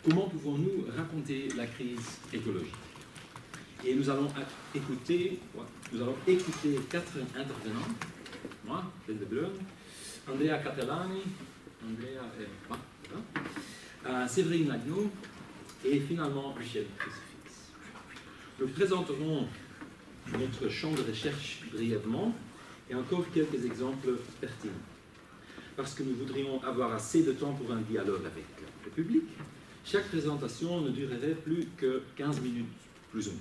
comment pouvons-nous raconter la crise écologique? Et nous allons écouter 4 intervenants. Moi, Ben de Bleun, Andrea Catellani, Séverine Lagneau et finalement Michel Crucifix. Nous présenterons notre champ de recherche brièvement et encore quelques exemples pertinents. Parce que nous voudrions avoir assez de temps pour un dialogue avec le public, chaque présentation ne durerait plus que 15 minutes, plus ou moins.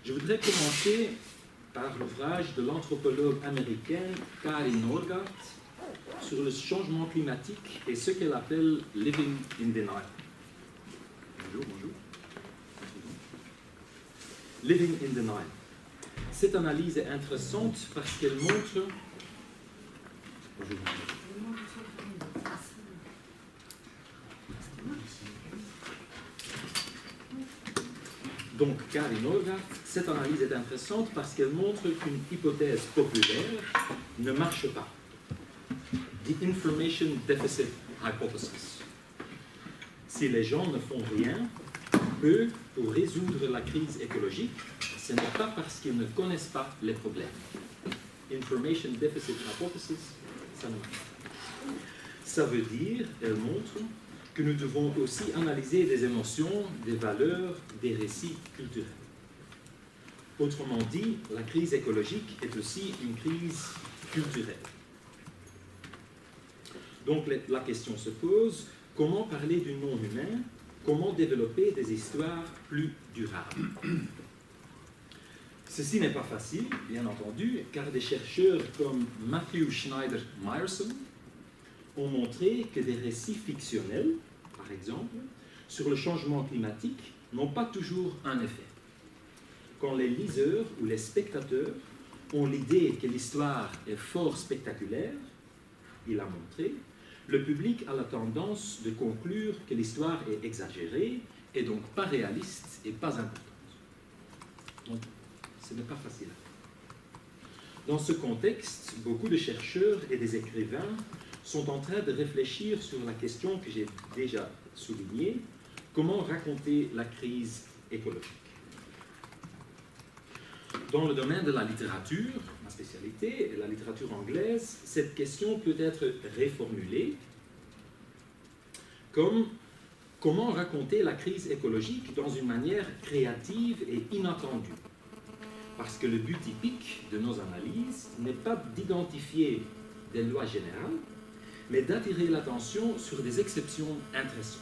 Je voudrais commencer par l'ouvrage de l'anthropologue américaine Kari Norgaard sur le changement climatique et ce qu'elle appelle « living in denial ». Bonjour. Living in denial. Cette analyse est intéressante parce qu'elle montre... Bonjour. Donc, Kari Norgaard, cette analyse est intéressante parce qu'elle montre qu'une hypothèse populaire ne marche pas. The Information Deficit Hypothesis. Si les gens ne font rien, eux, pour résoudre la crise écologique, ce n'est pas parce qu'ils ne connaissent pas les problèmes. Information Deficit Hypothesis, ça ne marche pas. Ça veut dire, elle montre, que nous devons aussi analyser des émotions, des valeurs, des récits culturels. Autrement dit, la crise écologique est aussi une crise culturelle. Donc la question se pose, comment parler du non-humain? Comment développer des histoires plus durables? Ceci n'est pas facile, bien entendu, car des chercheurs comme Matthew Schneider-Meyerson ont montré que des récits fictionnels, par exemple, sur le changement climatique, n'ont pas toujours un effet. Quand les liseurs ou les spectateurs ont l'idée que l'histoire est fort spectaculaire, il a montré, le public a la tendance de conclure que l'histoire est exagérée et donc pas réaliste et pas importante. Donc, ce n'est pas facile. Dans ce contexte, beaucoup de chercheurs et des écrivains sont en train de réfléchir sur la question que j'ai déjà soulignée, comment raconter la crise écologique. Dans le domaine de la littérature, ma spécialité, la littérature anglaise, cette question peut être réformulée comme comment raconter la crise écologique dans une manière créative et inattendue. Parce que le but typique de nos analyses n'est pas d'identifier des lois générales, mais d'attirer l'attention sur des exceptions intéressantes,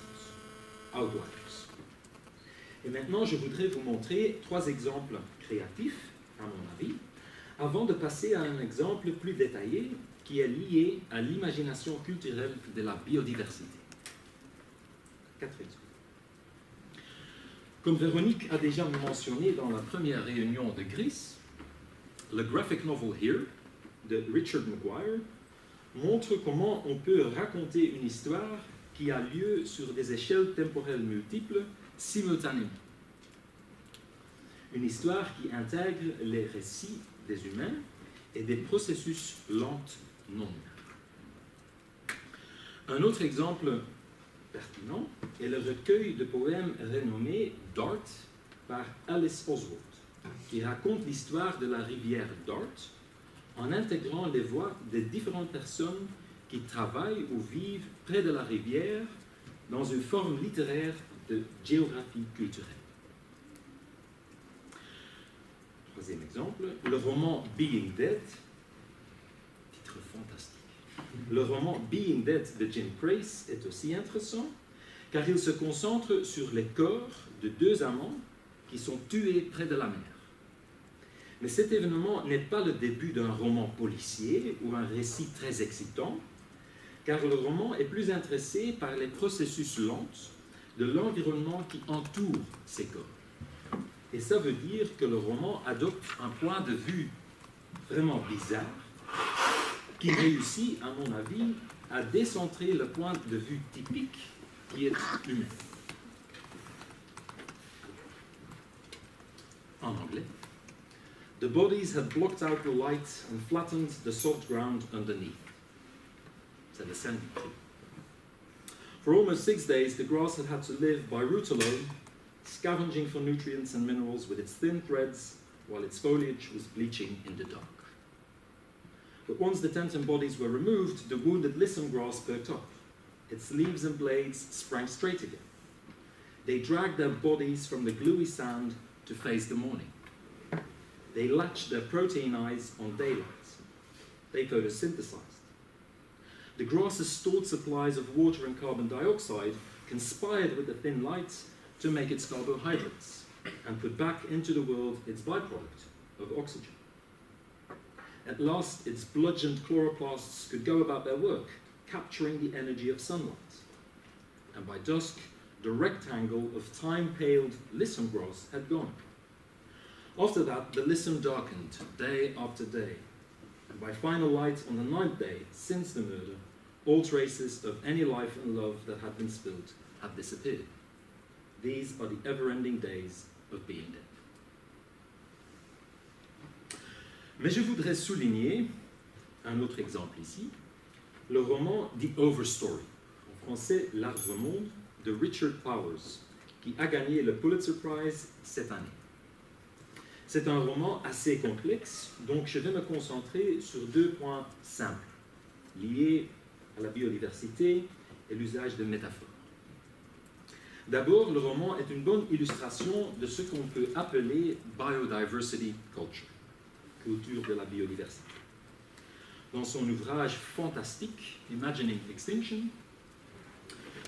outliers. Et maintenant, je voudrais vous montrer 3 exemples créatifs, à mon avis, avant de passer à un exemple plus détaillé qui est lié à l'imagination culturelle de la biodiversité. 4 exemples. Comme Véronique a déjà mentionné dans la première réunion de GRIS, le graphic novel Here, de Richard Maguire, montre comment on peut raconter une histoire qui a lieu sur des échelles temporelles multiples simultanément. Une histoire qui intègre les récits des humains et des processus lents non humains. Un autre exemple pertinent est le recueil de poèmes renommé Dart par Alice Oswald, qui raconte l'histoire de la rivière Dart en intégrant les voix des différentes personnes qui travaillent ou vivent près de la rivière dans une forme littéraire de géographie culturelle. Troisième exemple, le roman Being Dead, titre fantastique. Le roman Being Dead de Jim Price est aussi intéressant car il se concentre sur les corps de 2 amants qui sont tués près de la mer. Mais cet événement n'est pas le début d'un roman policier ou un récit très excitant, car le roman est plus intéressé par les processus lents de l'environnement qui entoure ces corps. Et ça veut dire que le roman adopte un point de vue vraiment bizarre qui réussit, à mon avis, à décentrer le point de vue typique qui est humain. En anglais. The bodies had blocked out the light and flattened the soft ground underneath. C'est le scène. For almost 6 days, the grass had to live by root alone, scavenging for nutrients and minerals with its thin threads, while its foliage was bleaching in the dark. But once the tent and bodies were removed, the wounded lissom grass perked up. Its leaves and blades sprang straight again. They dragged their bodies from the gluey sand to face the morning. They latched their protein eyes on daylight. They photosynthesized. The grass's stored supplies of water and carbon dioxide conspired with the thin light to make its carbohydrates and put back into the world its byproduct of oxygen. At last, its bludgeoned chloroplasts could go about their work, capturing the energy of sunlight. And by dusk, the rectangle of time-paled lissom grass had gone. After that, the lissom darkened day after day, and by final light on the 9th day since the murder, all traces of any life and love that had been spilled had disappeared. These are the ever-ending days of being dead. Mais je voudrais souligner un autre exemple ici, le roman The Overstory, en français L'Arbre-Monde, de Richard Powers, qui a gagné le Pulitzer Prize cette année. C'est un roman assez complexe, donc je vais me concentrer sur 2 points simples, liés à la biodiversité et l'usage de métaphores. D'abord, le roman est une bonne illustration de ce qu'on peut appeler biodiversity culture, culture de la biodiversité. Dans son ouvrage fantastique, Imagining Extinction,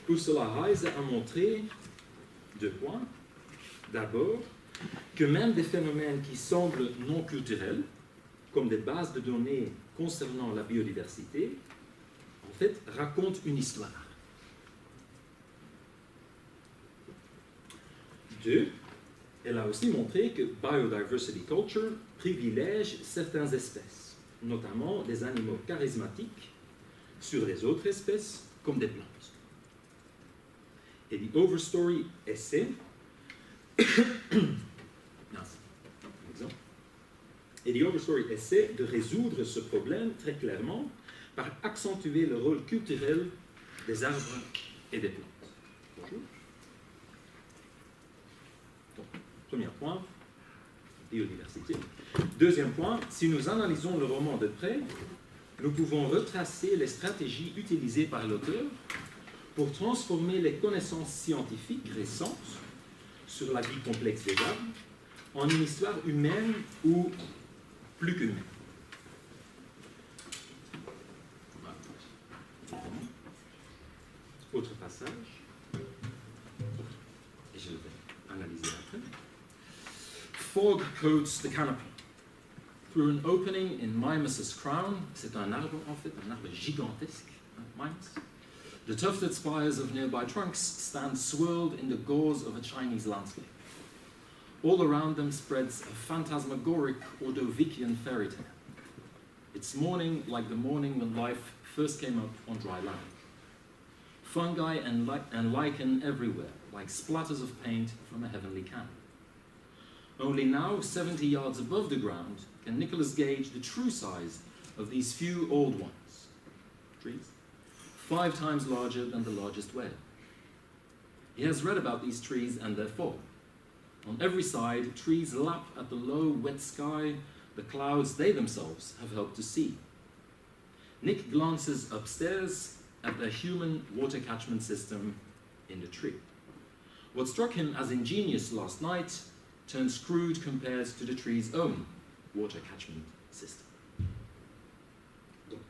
Ursula Heise a montré 2 points. D'abord, que même des phénomènes qui semblent non culturels, comme des bases de données concernant la biodiversité, en fait, racontent une histoire. 2, elle a aussi montré que biodiversity culture privilège certaines espèces, notamment des animaux charismatiques, sur les autres espèces, comme des plantes. Et The Overstory essaie Et The Overstory essaie de résoudre ce problème très clairement par accentuer le rôle culturel des arbres et des plantes. Bonjour. Donc, premier point, biodiversité. Deuxième point, si nous analysons le roman de près, nous pouvons retracer les stratégies utilisées par l'auteur pour transformer les connaissances scientifiques récentes sur la vie complexe des arbres en une histoire humaine ou plus qu'humaine. Autre passage, et je vais analyser après. Fog coats the canopy. Through an opening in Mimus's crown, c'est un arbre en fait, un arbre gigantesque, Mimus. The tufted spires of nearby trunks stand swirled in the gauze of a Chinese landscape. All around them spreads a phantasmagoric Ordovician fairy tale. It's morning like the morning when life first came up on dry land. Fungi and lichen everywhere, like splatters of paint from a heavenly can. Only now, 70 yards above the ground, can Nicholas gauge the true size of these few old ones, trees, 5 times larger than the largest whale. He has read about these trees and their fall. On every side, trees lap at the low, wet sky, the clouds they themselves have helped to see. Nick glances upstairs at the human water catchment system in the tree. What struck him as ingenious last night turns crude compared to the tree's own water catchment system. Donc,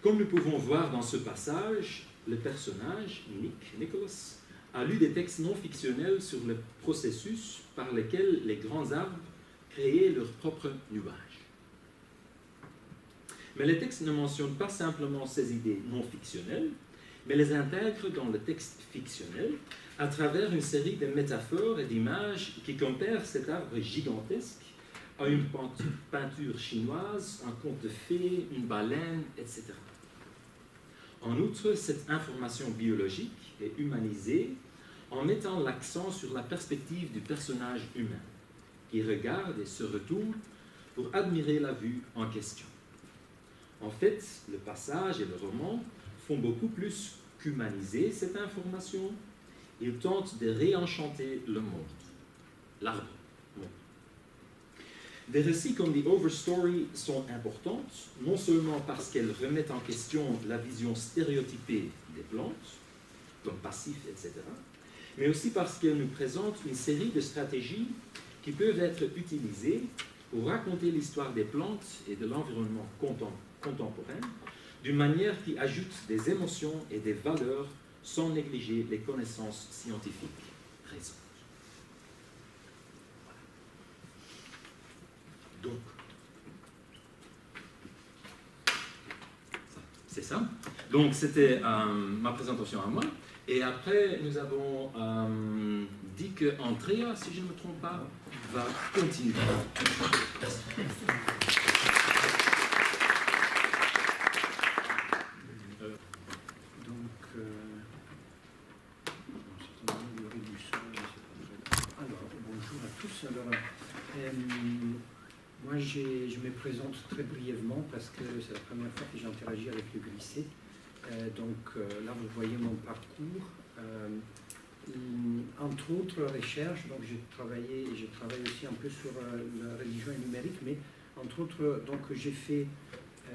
comme nous pouvons voir dans ce passage, le personnage, Nicholas, a lu des textes non fictionnels sur le processus par lequel les grands arbres créaient leurs propres nuages. Mais les textes ne mentionnent pas simplement ces idées non fictionnelles, mais les intègrent dans le texte fictionnel à travers une série de métaphores et d'images qui comparent cet arbre gigantesque à une peinture chinoise, un conte de fées, une baleine, etc. En outre, cette information biologique est humanisée en mettant l'accent sur la perspective du personnage humain, qui regarde et se retourne pour admirer la vue en question. En fait, le passage et le roman font beaucoup plus qu'humaniser cette information, il tente de réenchanter le monde, l'arbre. Des récits comme The Overstory sont importantes, non seulement parce qu'elles remettent en question la vision stéréotypée des plantes, comme passifs, etc., mais aussi parce qu'elles nous présentent une série de stratégies qui peuvent être utilisées pour raconter l'histoire des plantes et de l'environnement contemporain d'une manière qui ajoute des émotions et des valeurs sans négliger les connaissances scientifiques présentes. Donc, c'est ça. Donc, c'était ma présentation à moi. Et après, nous avons dit que Andrea, si je ne me trompe pas, va continuer. Moi, je me présente très brièvement parce que c'est la première fois que j'interagis avec le glycée. Là, vous voyez mon parcours. Entre autres recherches, donc je travaille aussi un peu sur la religion et le numérique, mais entre autres, donc j'ai fait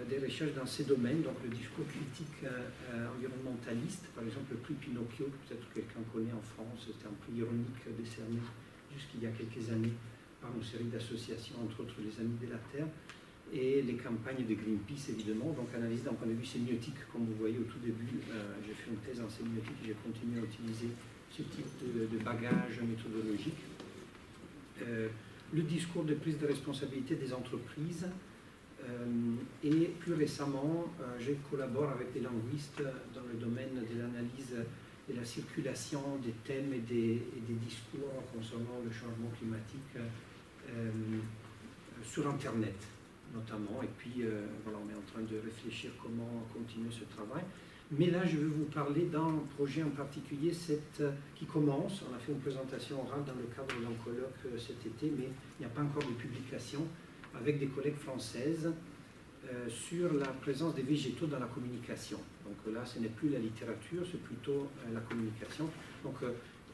des recherches dans ces domaines, donc le discours critique environnementaliste, par exemple le prix Pinocchio, que peut-être quelqu'un connaît en France, c'était un prix ironique décerné jusqu'il y a quelques années par une série d'associations, entre autres les Amis de la Terre, et les campagnes de Greenpeace, évidemment, donc analysées d'un point de vue sémiotique, comme vous voyez au tout début, j'ai fait une thèse en sémiotique et j'ai continué à utiliser ce type de bagage méthodologique. Le discours de prise de responsabilité des entreprises, et plus récemment, je collabore avec des linguistes dans le domaine de l'analyse de la circulation des thèmes et des discours concernant le changement climatique sur Internet notamment. Et puis voilà, on est en train de réfléchir comment continuer ce travail. Mais là, je vais vous parler d'un projet en particulier qui commence. On a fait une présentation orale dans le cadre d'un colloque cet été, mais il n'y a pas encore de publication, avec des collègues françaises sur la présence des végétaux dans la communication. Donc là, ce n'est plus la littérature, c'est plutôt la communication. Donc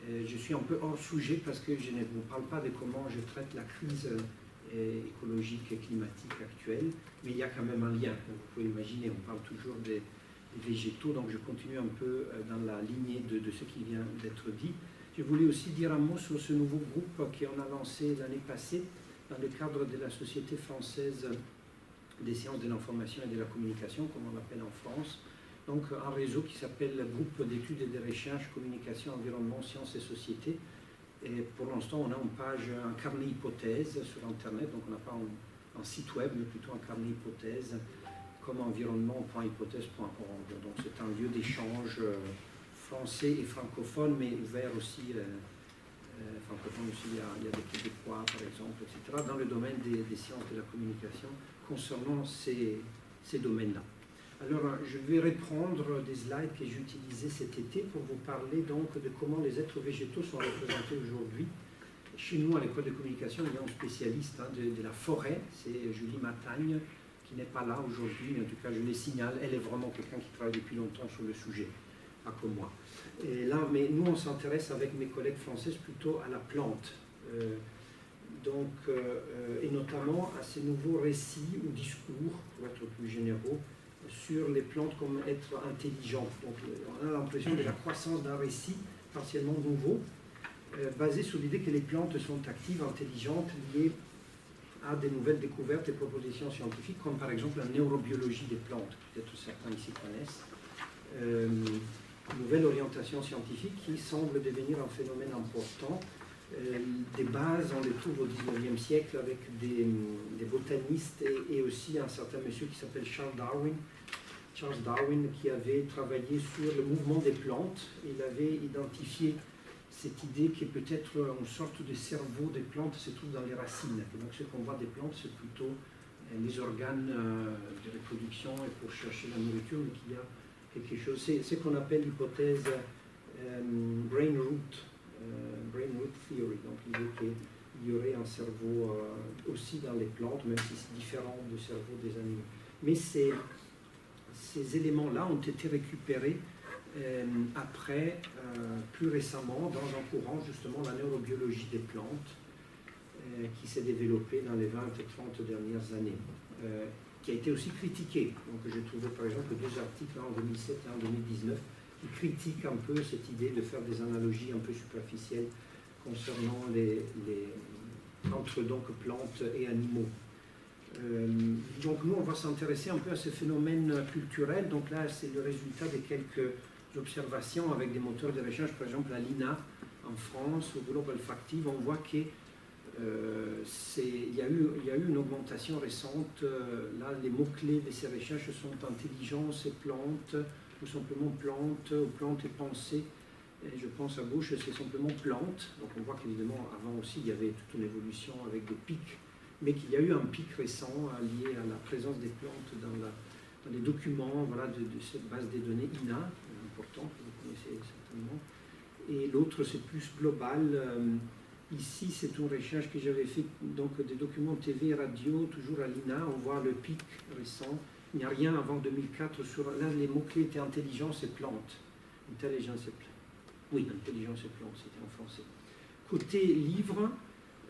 je suis un peu hors sujet parce que je ne vous parle pas de comment je traite la crise écologique et climatique actuelle, mais il y a quand même un lien. Donc, vous pouvez imaginer, on parle toujours des végétaux, donc je continue un peu dans la lignée de ce qui vient d'être dit. Je voulais aussi dire un mot sur ce nouveau groupe qu'on a lancé l'année passée dans le cadre de la Société française des sciences de l'information et de la communication, comme on l'appelle en France. Donc un réseau qui s'appelle Groupe d'études et de recherche, communication, environnement, sciences et société. Et pour l'instant, on a une page, un carnet hypothèse sur Internet, donc on n'a pas un site web, mais plutôt un carnet hypothèse, comme environnement.hypothèse.org. Donc c'est un lieu d'échange français et francophone, mais ouvert aussi, francophone aussi, il y a des Québécois par exemple, etc., dans le domaine des sciences de la communication concernant ces domaines-là. Alors, je vais reprendre des slides que j'ai utilisés cet été pour vous parler donc de comment les êtres végétaux sont représentés aujourd'hui. Chez nous, à l'école de communication, il y a un spécialiste de la forêt, c'est Julie Matagne, qui n'est pas là aujourd'hui, mais en tout cas, je les signale. Elle est vraiment quelqu'un qui travaille depuis longtemps sur le sujet, pas comme moi. Et là, mais nous, on s'intéresse avec mes collègues françaises plutôt à la plante. Et notamment à ces nouveaux récits ou discours, pour être plus généraux, sur les plantes comme être intelligentes. Donc on a l'impression de la croissance d'un récit partiellement nouveau, basé sur l'idée que les plantes sont actives, intelligentes, liées à des nouvelles découvertes et propositions scientifiques, comme par exemple la neurobiologie des plantes, peut-être certains ici connaissent. Une nouvelle orientation scientifique qui semble devenir un phénomène important. Des bases, on les trouve au XIXe siècle avec des botanistes et aussi un certain monsieur qui s'appelle Charles Darwin qui avait travaillé sur le mouvement des plantes. Il avait identifié cette idée que peut-être une sorte de cerveau des plantes se trouve dans les racines. Et donc ce qu'on voit des plantes, c'est plutôt les organes de reproduction et pour chercher la nourriture, mais qu'il y a quelque chose. C'est ce qu'on appelle l'hypothèse brain root theory. Donc l'idée qu'il y aurait un cerveau aussi dans les plantes, même si c'est différent du cerveau des animaux. Mais ces éléments-là ont été récupérés Après, plus récemment, dans un courant, justement, la neurobiologie des plantes, qui s'est développée dans les 20 et 30 dernières années, qui a été aussi critiquée. Donc j'ai trouvé par exemple 2 articles en 2007 et en 2019 qui critiquent un peu cette idée de faire des analogies un peu superficielles concernant entre donc plantes et animaux. Donc nous on va s'intéresser un peu à ce phénomène culturel. Donc là c'est le résultat de quelques observations avec des moteurs de recherche, par exemple à l'INA en France, au Global Factive. On voit que il y a eu une augmentation récente. Là, les mots-clés de ces recherches sont intelligence et plantes, ou simplement plantes, ou plantes et pensée. Et je pense à gauche, c'est simplement plantes. Donc on voit qu'évidemment, avant aussi, il y avait toute une évolution avec des pics, mais qu'il y a eu un pic récent lié à la présence des plantes dans les documents, voilà, de cette base des données INA, important, que vous connaissez certainement. Et l'autre, c'est plus global. Ici, c'est une recherche que j'avais fait, donc des documents TV et radio, toujours à l'INA. On voit le pic récent. Il n'y a rien avant 2004. Là, les mots-clés étaient intelligence et plantes. Intelligence et plantes. Oui, intelligence et plantes, c'était en français. Côté livre,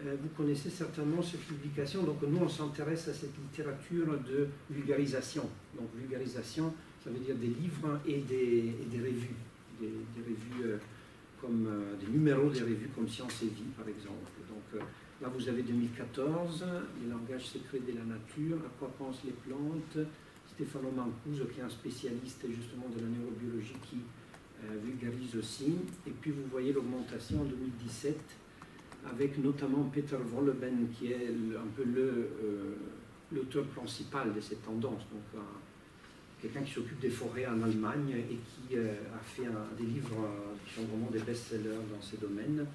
vous connaissez certainement cette publication. Donc, nous, on s'intéresse à cette littérature de vulgarisation. Donc, vulgarisation, ça veut dire des livres et des revues. Des revues comme des numéros des revues comme Science et Vie, par exemple. Donc là, vous avez 2014, les langages secrets de la nature, à quoi pensent les plantes, Stefano Mancuso, qui est un spécialiste justement de la neurobiologie, qui vulgarise aussi. Et puis vous voyez l'augmentation en 2017, avec notamment Peter Wolleben, qui est un peu l'auteur principal de cette tendance. Donc, quelqu'un qui s'occupe des forêts en Allemagne et qui a fait des livres qui sont vraiment des best-sellers dans ces domaines.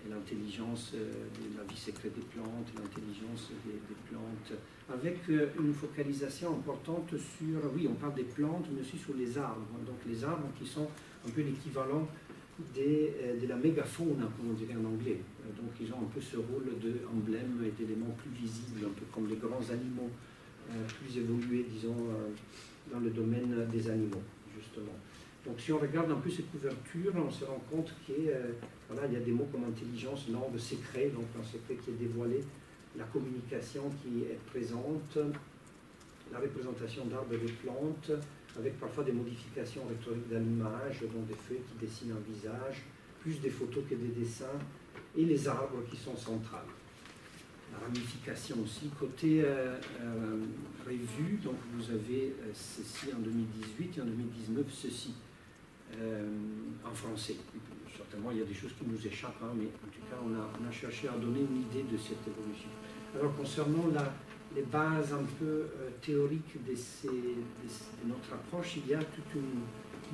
L'intelligence de la vie secrète des plantes, l'intelligence des plantes, avec une focalisation importante sur, oui, on parle des plantes, mais aussi sur les arbres. Donc les arbres qui sont un peu l'équivalent de la mégafaune, comme on dirait en anglais. Donc ils ont un peu ce rôle d'emblème et d'éléments plus visibles, un peu comme les grands animaux plus évolués, disons, dans le domaine des animaux, justement. Donc si on regarde un peu ces couvertures, on se rend compte qu'il voilà, y a des mots comme intelligence, langue, secret, donc un secret qui est dévoilé, la communication qui est présente, la représentation d'arbres et de plantes, avec parfois des modifications rhétoriques dans l'image, donc des feuilles qui dessinent un visage, plus des photos que des dessins, et les arbres qui sont centrales. La ramification aussi. Côté revue, donc vous avez ceci en 2018 et en 2019 ceci en français. Certainement, il y a des choses qui nous échappent, hein, mais en tout cas, on a cherché à donner une idée de cette évolution. Alors, concernant les bases un peu théoriques de notre approche, il y a toute une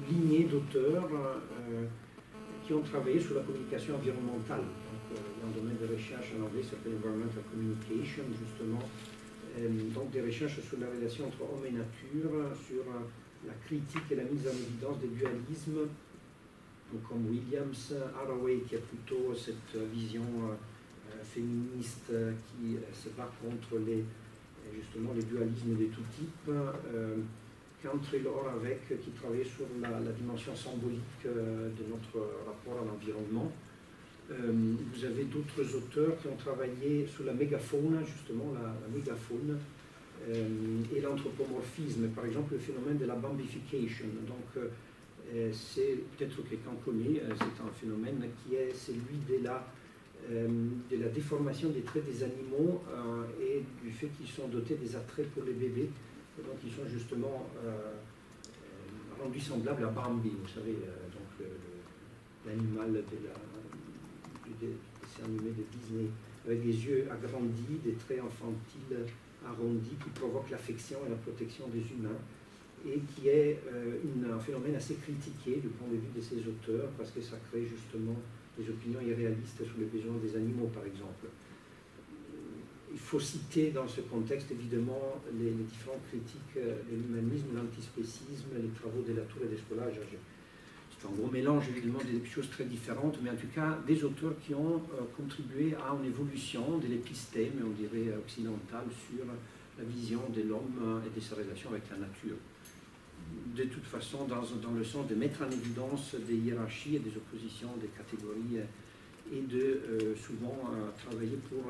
lignée d'auteurs qui ont travaillé sur la communication environnementale. Donc, il y a un domaine de recherche en anglais qui s'appelle Environmental Communication, justement. Donc, des recherches sur la relation entre homme et nature, sur la critique et la mise en évidence des dualismes, comme Williams, Haraway, qui a plutôt cette vision féministe qui se bat contre justement les dualismes de tout type. Cantrell Oravec, qui travaillait sur la dimension symbolique de notre rapport à l'environnement. Vous avez d'autres auteurs qui ont travaillé sur la mégafaune, justement, la mégafaune, et l'anthropomorphisme, par exemple le phénomène de la bambification. Donc, c'est peut-être quelqu'un connaît, c'est un phénomène qui est celui de la déformation des traits des animaux et du fait qu'ils sont dotés des attraits pour les bébés. Et donc, ils sont justement rendus semblables à Bambi, vous savez, donc l'animal du dessin animé de Disney, avec des yeux agrandis, des traits infantiles arrondis qui provoquent l'affection et la protection des humains, et qui est un phénomène assez critiqué du point de vue de ces auteurs, parce que ça crée justement des opinions irréalistes sur les besoins des animaux, par exemple. Il faut citer dans ce contexte, évidemment, les différentes critiques de l'humanisme, l'antispécisme, les travaux de Latour et d'Escolage. C'est un gros mélange, évidemment, des choses très différentes, mais en tout cas, des auteurs qui ont contribué à une évolution de l'épistème, on dirait occidentale, sur la vision de l'homme et de sa relation avec la nature. de toute façon dans le sens de mettre en évidence des hiérarchies et des oppositions, des catégories, et de souvent travailler pour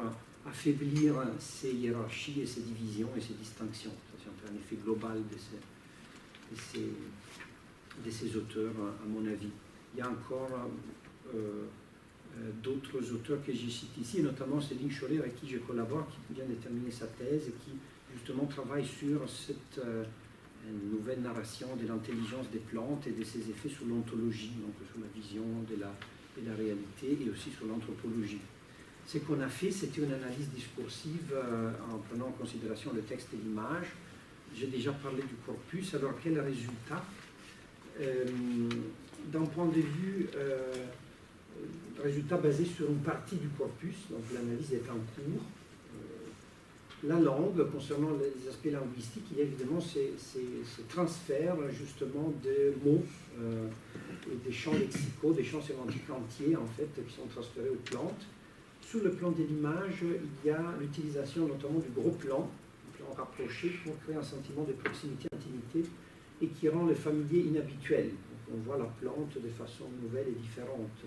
affaiblir ces hiérarchies et ces divisions et ces distinctions. Ça, c'est un peu un effet global de ces auteurs, à mon avis. Il y a encore d'autres auteurs que j'ai cités ici, notamment Céline Chollet, avec qui je collabore, qui vient de terminer sa thèse et qui justement travaille sur cette nouvelle narration de l'intelligence des plantes et de ses effets sur l'ontologie, donc sur la vision de la réalité et aussi sur l'anthropologie. Ce qu'on a fait, c'était une analyse discursive en prenant en considération le texte et l'image. J'ai déjà parlé du corpus, alors quel résultat? D'un point de vue résultat basé sur une partie du corpus, donc l'analyse est en cours. La langue, concernant les aspects linguistiques, il y a évidemment ces transferts justement de mots et des champs lexicaux, des champs sémantiques entiers en fait, qui sont transférés aux plantes. Sur le plan de l'image, il y a l'utilisation notamment du gros plan, un plan rapproché, pour créer un sentiment de proximité, intimité, et qui rend le familier inhabituel. Donc on voit la plante de façon nouvelle et différente.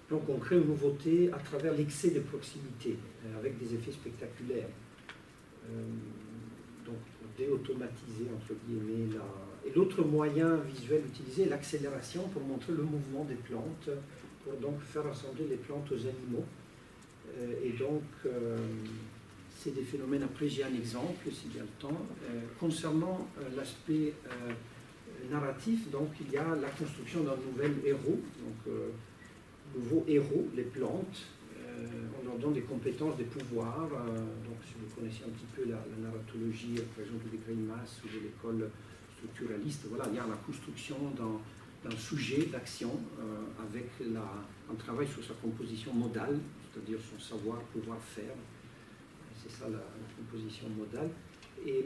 Donc on crée une nouveauté à travers l'excès de proximité, avec des effets spectaculaires. Donc pour déautomatiser, entre guillemets, et l'autre moyen visuel utilisé est l'accélération pour montrer le mouvement des plantes, pour donc faire ressembler les plantes aux animaux. Et donc c'est des phénomènes, après j'ai un exemple, s'il y a le temps. Concernant l'aspect narratif, donc il y a la construction d'un nouvel héros, donc nouveaux héros, les plantes. On leur donne des compétences, des pouvoirs. Donc si vous connaissez un petit peu la narratologie, par exemple de Greimas ou de l'école structuraliste, voilà, il y a la construction d'un sujet d'action avec un travail sur sa composition modale, c'est-à-dire son savoir, pouvoir faire. C'est ça la composition modale. Et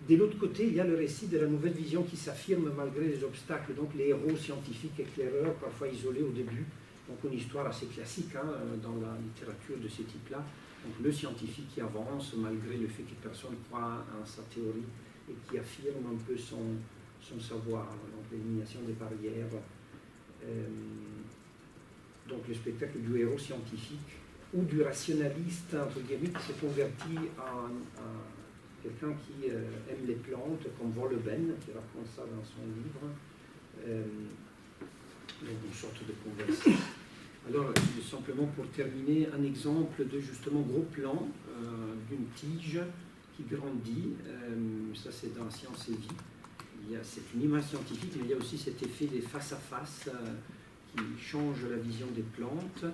de l'autre côté, il y a le récit de la nouvelle vision qui s'affirme malgré les obstacles. Donc les héros scientifiques éclaireurs, parfois isolés au début. Donc une histoire assez classique dans la littérature de ce type-là. Donc le scientifique qui avance malgré le fait que personne ne croit en sa théorie et qui affirme un peu son savoir. Donc l'élimination des barrières. Donc le spectacle du héros scientifique ou du rationaliste, entre guillemets, qui s'est converti en quelqu'un qui aime les plantes, comme Voleben, qui raconte ça dans son livre. Donc une sorte de conversion. Alors, simplement pour terminer, un exemple de justement gros plan d'une tige qui grandit. Ça, c'est dans Science et Vie. C'est une image scientifique, mais il y a aussi cet effet des face-à-face qui change la vision des plantes.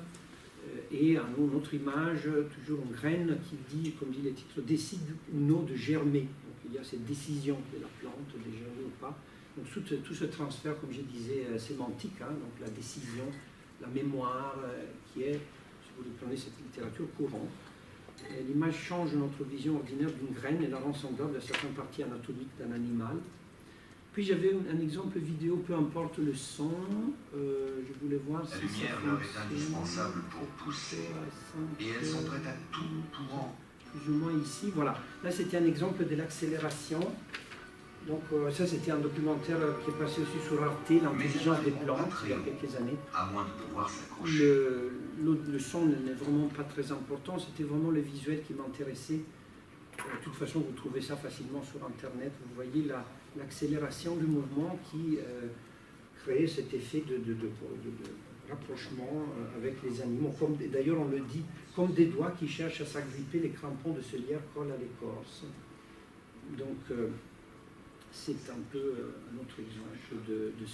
Et une autre image, toujours une graine qui dit, comme dit le titre, décide ou non de germer. Donc il y a cette décision de la plante de germer ou pas. Donc tout ce transfert, comme je disais, sémantique, donc la décision, la mémoire, qui est, si vous prenez cette littérature courante. L'image change notre vision ordinaire d'une graine et la rend semblable à certaines parties anatomiques d'un animal. Puis j'avais un exemple vidéo, peu importe le son, je voulais voir si la lumière leur est indispensable pour pousser, et elles sont prêtes à tout pour en... Plus ou moins ici, voilà. Là, c'était un exemple de l'accélération. Donc ça, c'était un documentaire qui est passé aussi sur Arte, l'intelligence des plantes, il y a quelques années. À moins de pouvoir s'accrocher. Le son n'est vraiment pas très important, c'était vraiment le visuel qui m'intéressait. De toute façon, vous trouvez ça facilement sur Internet. Vous voyez l'accélération du mouvement qui crée cet effet de rapprochement avec les animaux. D'ailleurs, on le dit, comme des doigts qui cherchent à s'agripper, les crampons de ce lierre collent à l'écorce. Donc, c'est un peu un autre exemple de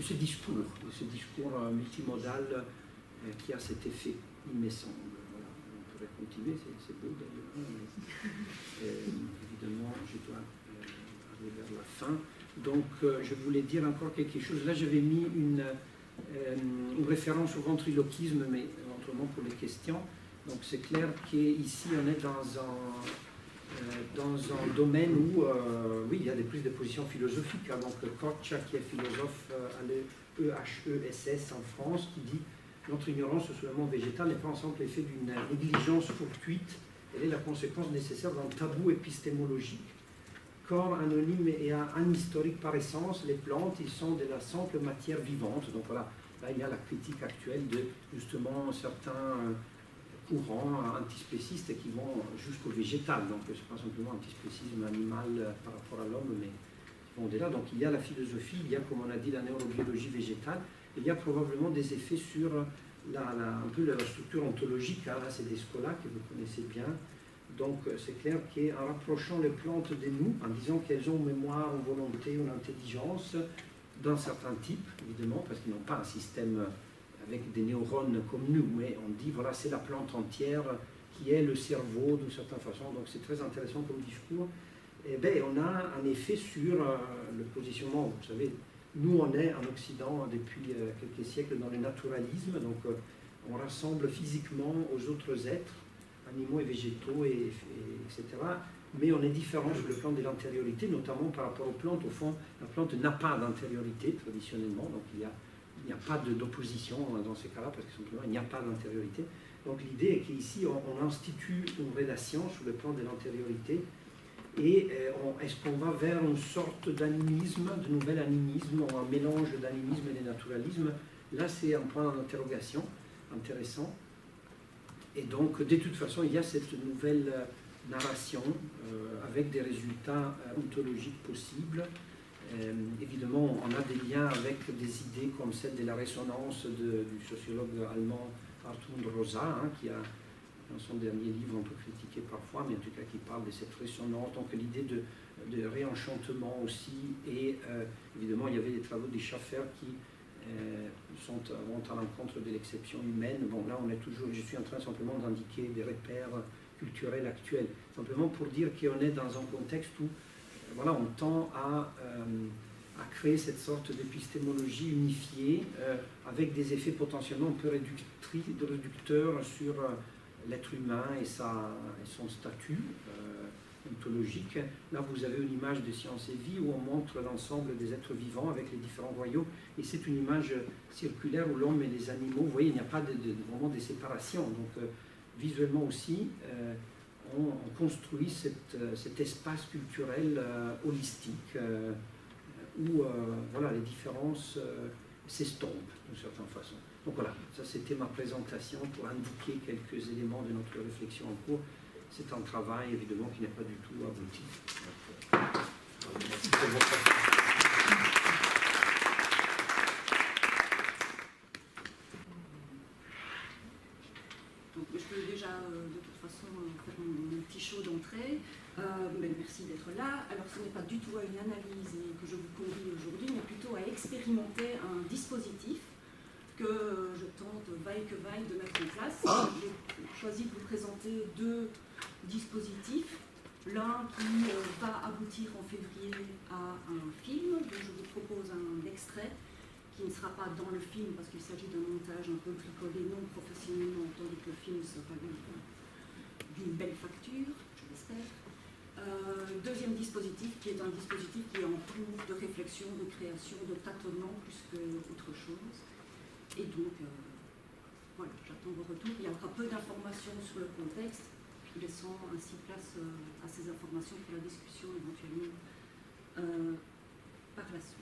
ce discours multimodal qui a cet effet, il me semble. Voilà, on pourrait continuer, c'est beau d'ailleurs. Évidemment, je dois aller vers la fin. Donc, je voulais dire encore quelque chose. Là, j'avais mis une référence au ventriloquisme, mais autrement pour les questions. Donc, c'est clair qu'ici, on est dans un domaine où, oui, il y a des prises de position philosophiques. Donc, Kortchak, qui est philosophe à l'EHESS en France, qui dit « Notre ignorance sur le monde végétal n'est pas ensemble l'effet d'une négligence fortuite, elle est la conséquence nécessaire d'un tabou épistémologique. corps anonyme et anhistorique par essence. Les plantes, ils sont de la simple matière vivante. Donc voilà, là il y a la critique actuelle de justement certains courants antispécistes qui vont jusqu'au végétal. Donc ce n'est pas simplement antispécisme animal par rapport à l'homme, mais qui vont au-delà. Donc il y a la philosophie, il y a, comme on a dit, la neurobiologie végétale. Il y a probablement des effets sur un peu la structure ontologique. Là, c'est des scolas que vous connaissez bien. Donc c'est clair qu'en rapprochant les plantes de nous, en disant qu'elles ont une mémoire, une volonté, une intelligence, d'un certain type, évidemment, parce qu'ils n'ont pas un système avec des neurones comme nous, mais on dit, voilà, c'est la plante entière qui est le cerveau d'une certaine façon. Donc c'est très intéressant comme discours. Et bien, on a un effet sur le positionnement. Vous savez, nous, on est en Occident depuis quelques siècles dans le naturalisme, donc on rassemble physiquement aux autres êtres, animaux et végétaux, etc. Mais on est différent sur le plan de l'antériorité, notamment par rapport aux plantes. Au fond, la plante n'a pas d'antériorité traditionnellement, donc il n'y a pas d'opposition dans ces cas-là, parce que simplement il n'y a pas d'antériorité. Donc l'idée est qu'ici, on institue une relation sur le plan de l'antériorité, et est-ce qu'on va vers une sorte d'animisme, de nouvel animisme, ou un mélange d'animisme et de naturalisme? Là, c'est un point d'interrogation intéressant. Et donc, de toute façon, il y a cette nouvelle narration avec des résultats ontologiques possibles. Évidemment, on a des liens avec des idées comme celle de la résonance du sociologue allemand Hartmut Rosa, qui a, dans son dernier livre, on peut critiquer parfois, mais en tout cas qui parle de cette résonance, donc l'idée de réenchantement aussi, et évidemment, il y avait des travaux des Schaffer qui vont à l'encontre de l'exception humaine. Bon, là, je suis en train simplement d'indiquer des repères culturels actuels, simplement pour dire qu'on est dans un contexte où voilà, on tend à créer cette sorte d'épistémologie unifiée avec des effets potentiellement un peu réducteurs sur l'être humain et son statut ontologique. Là, vous avez une image de Science et Vie où on montre l'ensemble des êtres vivants avec les différents royaumes, et c'est une image circulaire où l'homme et les animaux, vous voyez, il n'y a pas vraiment de séparation. Donc, visuellement aussi, on construit cet espace culturel holistique où voilà, les différences s'estompent d'une certaine façon. Donc voilà, ça c'était ma présentation pour indiquer quelques éléments de notre réflexion en cours. C'est un travail évidemment qui n'est pas du tout abouti. Merci pour votre attention. Donc, je peux déjà de toute façon faire mon petit show d'entrée. Merci d'être là. Alors ce n'est pas du tout à une analyse que je vous convie aujourd'hui, mais plutôt à expérimenter un dispositif que je tente vaille que vaille de mettre en place. J'ai choisi de vous présenter deux dispositifs. L'un qui va aboutir en février à un film, dont je vous propose un extrait qui ne sera pas dans le film parce qu'il s'agit d'un montage un peu bricolé non professionnellement, tandis que le film sera d'une belle facture, je l'espère. Deuxième dispositif qui est un dispositif qui est en cours de réflexion, de création, de tâtonnement plus qu'autre chose. Et donc, voilà, j'attends vos retours. Il y aura peu d'informations sur le contexte, laissant ainsi place à ces informations pour la discussion éventuellement par la suite.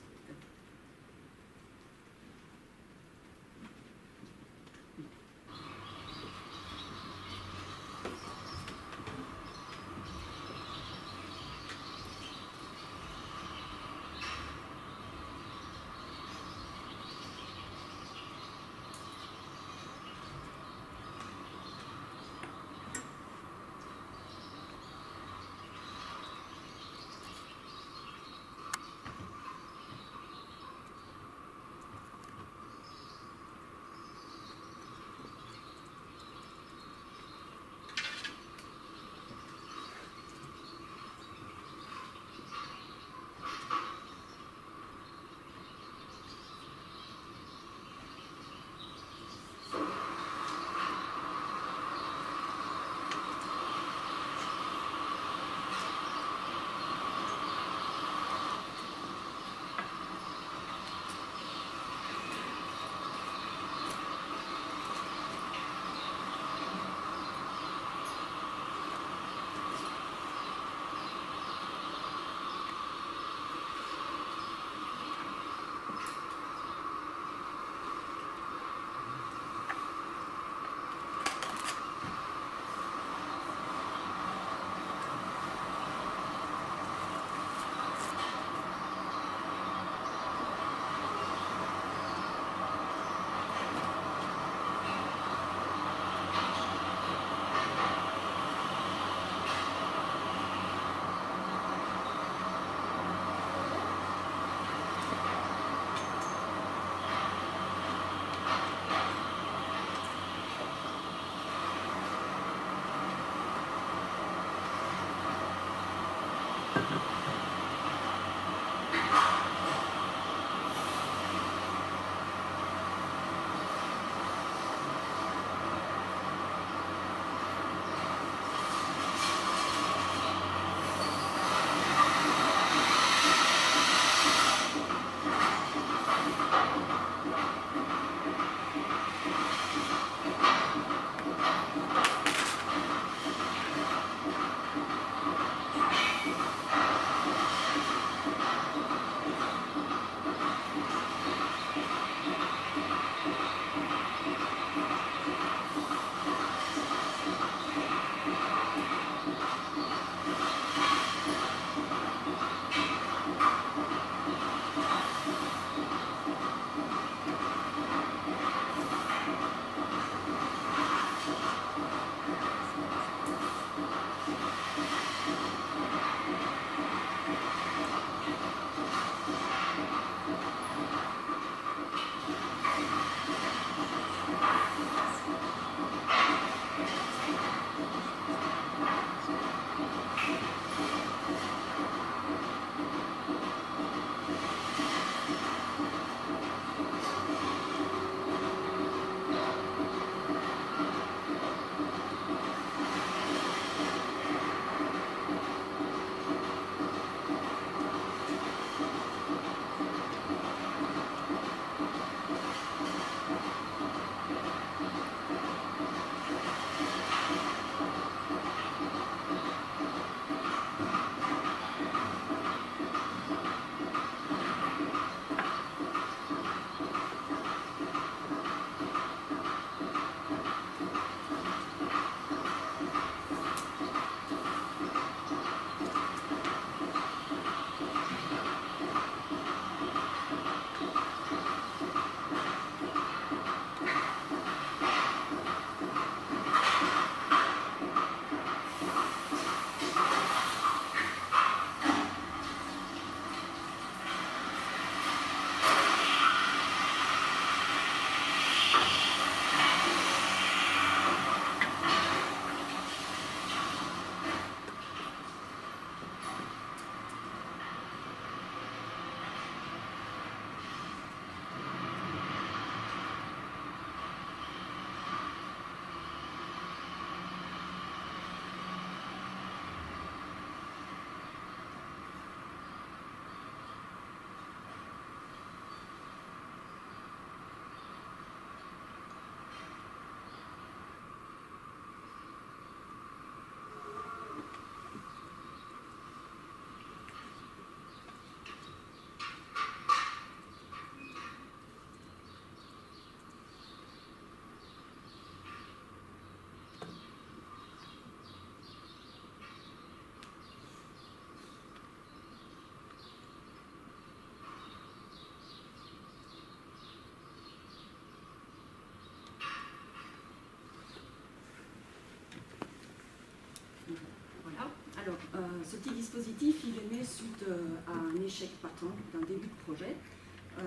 Alors, ce petit dispositif, il est né suite à un échec patent d'un début de projet,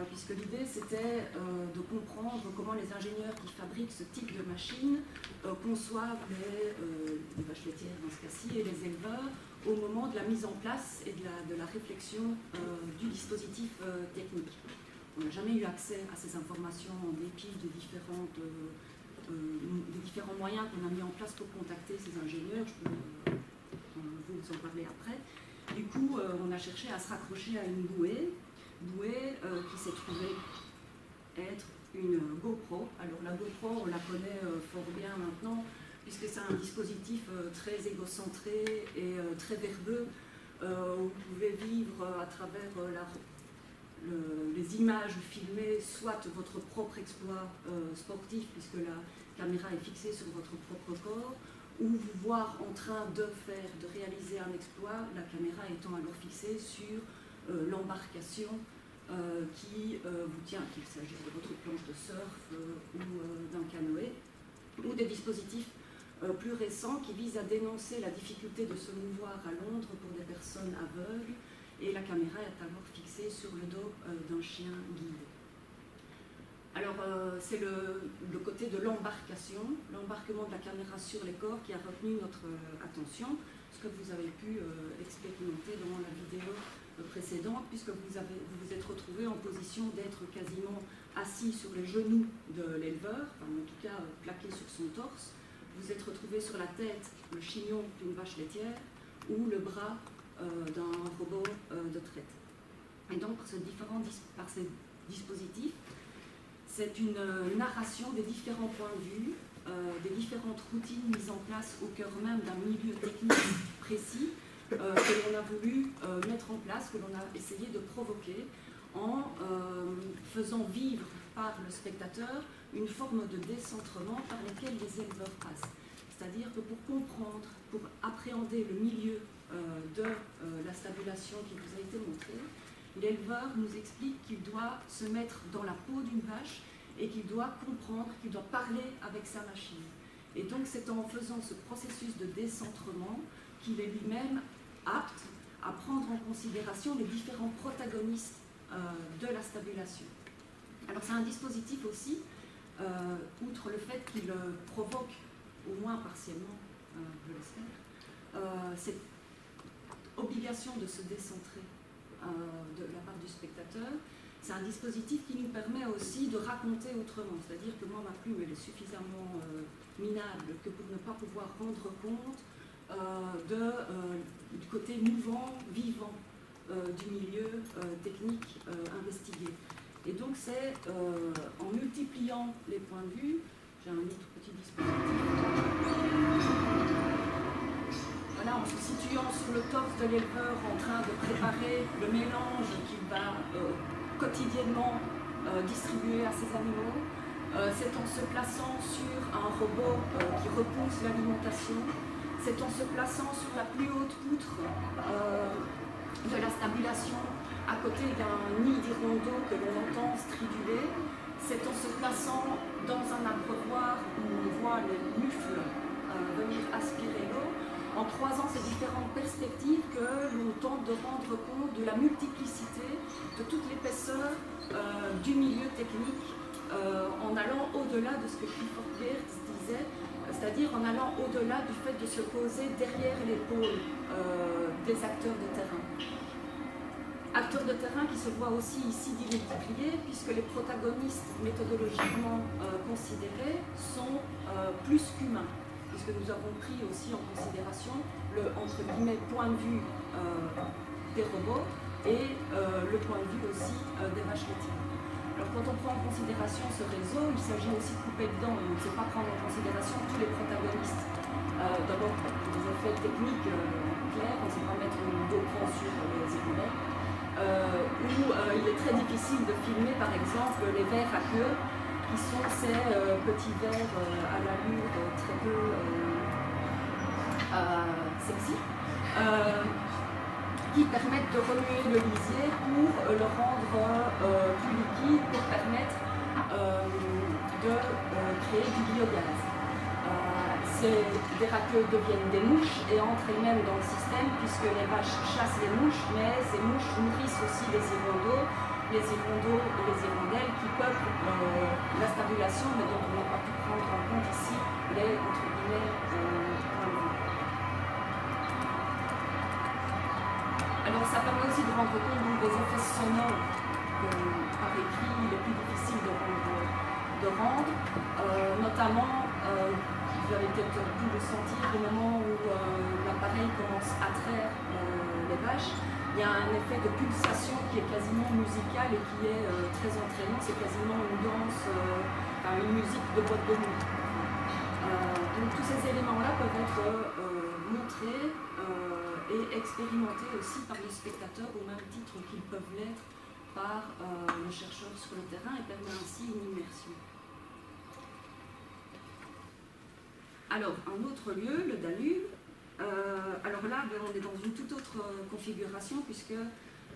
puisque l'idée c'était de comprendre comment les ingénieurs qui fabriquent ce type de machine conçoivent les vaches laitières dans ce cas-ci et les éleveurs au moment de la mise en place et de la réflexion du dispositif technique. On n'a jamais eu accès à ces informations en dépit des différents moyens qu'on a mis en place pour contacter ces ingénieurs. Je peux vous en parler après. Du coup, on a cherché à se raccrocher à une bouée qui s'est trouvée être une GoPro. Alors la GoPro, on la connaît fort bien maintenant, puisque c'est un dispositif très égocentré et très verbeux, où vous pouvez vivre à travers les images filmées, soit votre propre exploit sportif, puisque la caméra est fixée sur votre propre corps, ou vous voir en train de réaliser un exploit, la caméra étant alors fixée sur l'embarcation qui vous tient, qu'il s'agisse de votre planche de surf ou d'un canoë, ou des dispositifs plus récents qui visent à dénoncer la difficulté de se mouvoir à Londres pour des personnes aveugles, et la caméra est alors fixée sur le dos d'un chien guide. Alors, c'est le côté de l'embarcation, l'embarquement de la caméra sur les corps qui a retenu notre attention, ce que vous avez pu expérimenter dans la vidéo précédente, puisque vous vous êtes retrouvé en position d'être quasiment assis sur les genoux de l'éleveur, enfin, en tout cas plaqué sur son torse. Vous êtes retrouvé sur la tête, le chignon d'une vache laitière ou le bras d'un robot de traite. Et donc par ces dispositifs, c'est une narration des différents points de vue, des différentes routines mises en place au cœur même d'un milieu technique précis que l'on a voulu mettre en place, que l'on a essayé de provoquer en faisant vivre par le spectateur une forme de décentrement par lequel les éleveurs passent. C'est-à-dire que pour comprendre, pour appréhender le milieu de la stabulation qui vous a été montrée, l'éleveur nous explique qu'il doit se mettre dans la peau d'une vache et qu'il doit comprendre, qu'il doit parler avec sa machine. Et donc c'est en faisant ce processus de décentrement qu'il est lui-même apte à prendre en considération les différents protagonistes de la stabulation. Alors c'est un dispositif aussi, outre le fait qu'il provoque, au moins partiellement, je l'espère, cette obligation de se décentrer de la part du spectateur. C'est un dispositif qui nous permet aussi de raconter autrement, c'est-à-dire que moi ma plume elle est suffisamment minable que pour ne pas pouvoir rendre compte du côté mouvant, vivant du milieu technique investigué. Et donc c'est en multipliant les points de vue, j'ai un autre petit dispositif, voilà, en se situant sur le torse de l'éleveur en train de préparer le mélange qu'il va quotidiennement distribuer à ses animaux, c'est en se plaçant sur un robot qui repousse l'alimentation, c'est en se plaçant sur la plus haute poutre de la stabulation, à côté d'un nid d'hirondelle que l'on entend striduler, c'est en se plaçant dans un abreuvoir où on voit les mufles venir aspirer l'eau, en croisant ces différentes perspectives que l'on tente de rendre compte de la multiplicité, de toute l'épaisseur du milieu technique, en allant au-delà de ce que Clifford Geertz disait, c'est-à-dire en allant au-delà du fait de se poser derrière l'épaule des acteurs de terrain. Acteurs de terrain qui se voient aussi ici démultipliés, puisque les protagonistes méthodologiquement considérés sont plus qu'humains, puisque nous avons pris aussi en considération le, entre guillemets, point de vue des robots et le point de vue aussi des vaches laitières. Alors quand on prend en considération ce réseau, il s'agit aussi de couper dedans, on ne sait pas prendre en considération tous les protagonistes. D'abord, des effets techniques clairs, on ne sait pas mettre une GoPro sur les épaulettes, où il est très difficile de filmer par exemple les vers à queue, qui sont ces petits vers à l'allure très peu sexy, qui permettent de remuer le lisier pour le rendre plus liquide, pour permettre de créer du biogaz. Des racleux deviennent des mouches et entrent elles-mêmes dans le système puisque les vaches chassent les mouches, mais ces mouches nourrissent aussi les hirondelles et les hirondelles qui peuplent la stabulation, mais dont on n'a pas pu prendre en compte ici les, entre guillemets, points de vue. Alors ça permet aussi de rendre compte donc, des effets sonores que, par écrit, il est plus difficile de rendre, notamment, vous avez peut-être pu le sentir au moment où l'appareil commence à traire les vaches, il y a un effet de pulsation qui est quasiment musical et qui est très entraînant, c'est quasiment une danse, une musique de boîte de nuit. Donc tous ces éléments-là peuvent être montrés et expérimentés aussi par le spectateur au même titre qu'ils peuvent l'être par le chercheur sur le terrain et permet ainsi une immersion. Alors, un autre lieu, le Danube. Alors là, on est dans une toute autre configuration puisque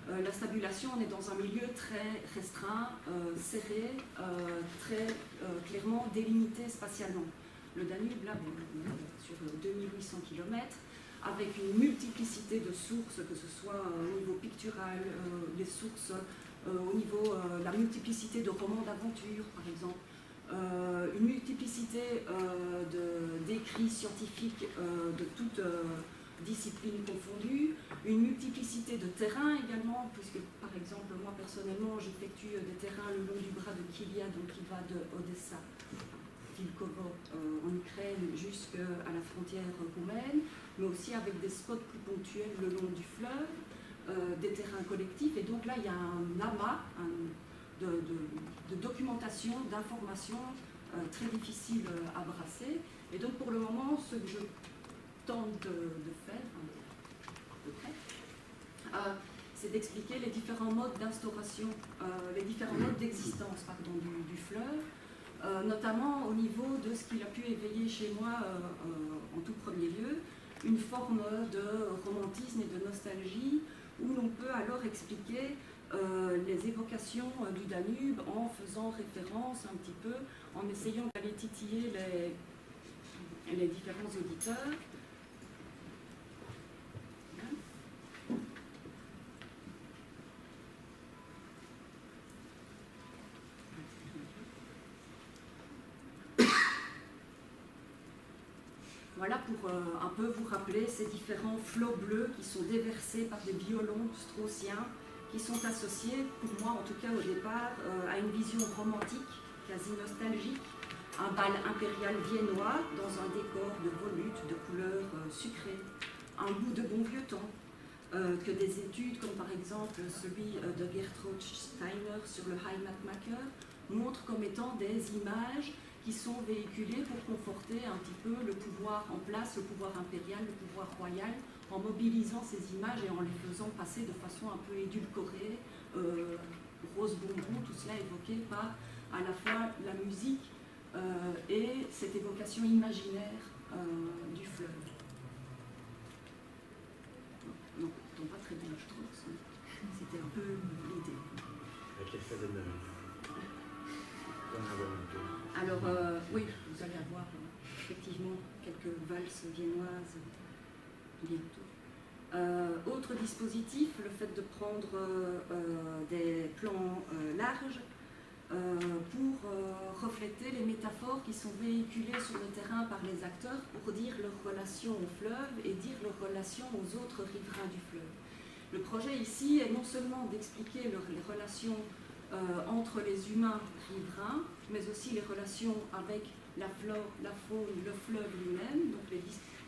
la stabulation, on est dans un milieu très restreint, serré, très clairement délimité spatialement. Le Danube, là, on est sur 2800 km, avec une multiplicité de sources, que ce soit au niveau pictural, les sources au niveau la multiplicité de romans d'aventure, par exemple, une multiplicité d'écrits scientifiques de disciplines confondues, une multiplicité de terrains également, puisque par exemple moi personnellement j'effectue des terrains le long du bras de Kilia, donc qui va de Odessa, Vilkovo en Ukraine jusqu'à la frontière roumaine, mais aussi avec des spots plus ponctuels le long du fleuve, des terrains collectifs, et donc là il y a un amas de documentation, d'informations très difficile à brasser, et donc pour le moment ce que je tente de faire, c'est d'expliquer les différents modes d'instauration, les différents modes d'existence du fleuve, notamment au niveau de ce qu'il a pu éveiller chez moi en tout premier lieu, une forme de romantisme et de nostalgie, où l'on peut alors expliquer les évocations du Danube en faisant référence un petit peu, en essayant d'aller titiller les différents auditeurs. Voilà pour un peu vous rappeler ces différents flots bleus qui sont déversés par des violons straussiens qui sont associés, pour moi en tout cas au départ, à une vision romantique, quasi nostalgique, un bal impérial viennois dans un décor de volutes, de couleurs sucrées, un goût de bon vieux temps, que des études comme par exemple celui de Gertrude Steiner sur le Heimatmacher montrent comme étant des images qui sont véhiculées pour conforter un petit peu le pouvoir en place, le pouvoir impérial, le pouvoir royal, en mobilisant ces images et en les faisant passer de façon un peu édulcorée, rose bonbon, tout cela évoqué par à la fois la musique et cette évocation imaginaire du fleuve. Non, pas très bien, je trouve. C'était un peu l'idée. Avec l'effet de neuf. Alors, oui, vous allez avoir effectivement quelques valses viennoises bientôt. Autre dispositif, le fait de prendre des plans larges pour refléter les métaphores qui sont véhiculées sur le terrain par les acteurs pour dire leur relation au fleuve et dire leur relation aux autres riverains du fleuve. Le projet ici est non seulement d'expliquer les relations entre les humains riverains, mais aussi les relations avec la flore, la faune, le fleuve lui-même, donc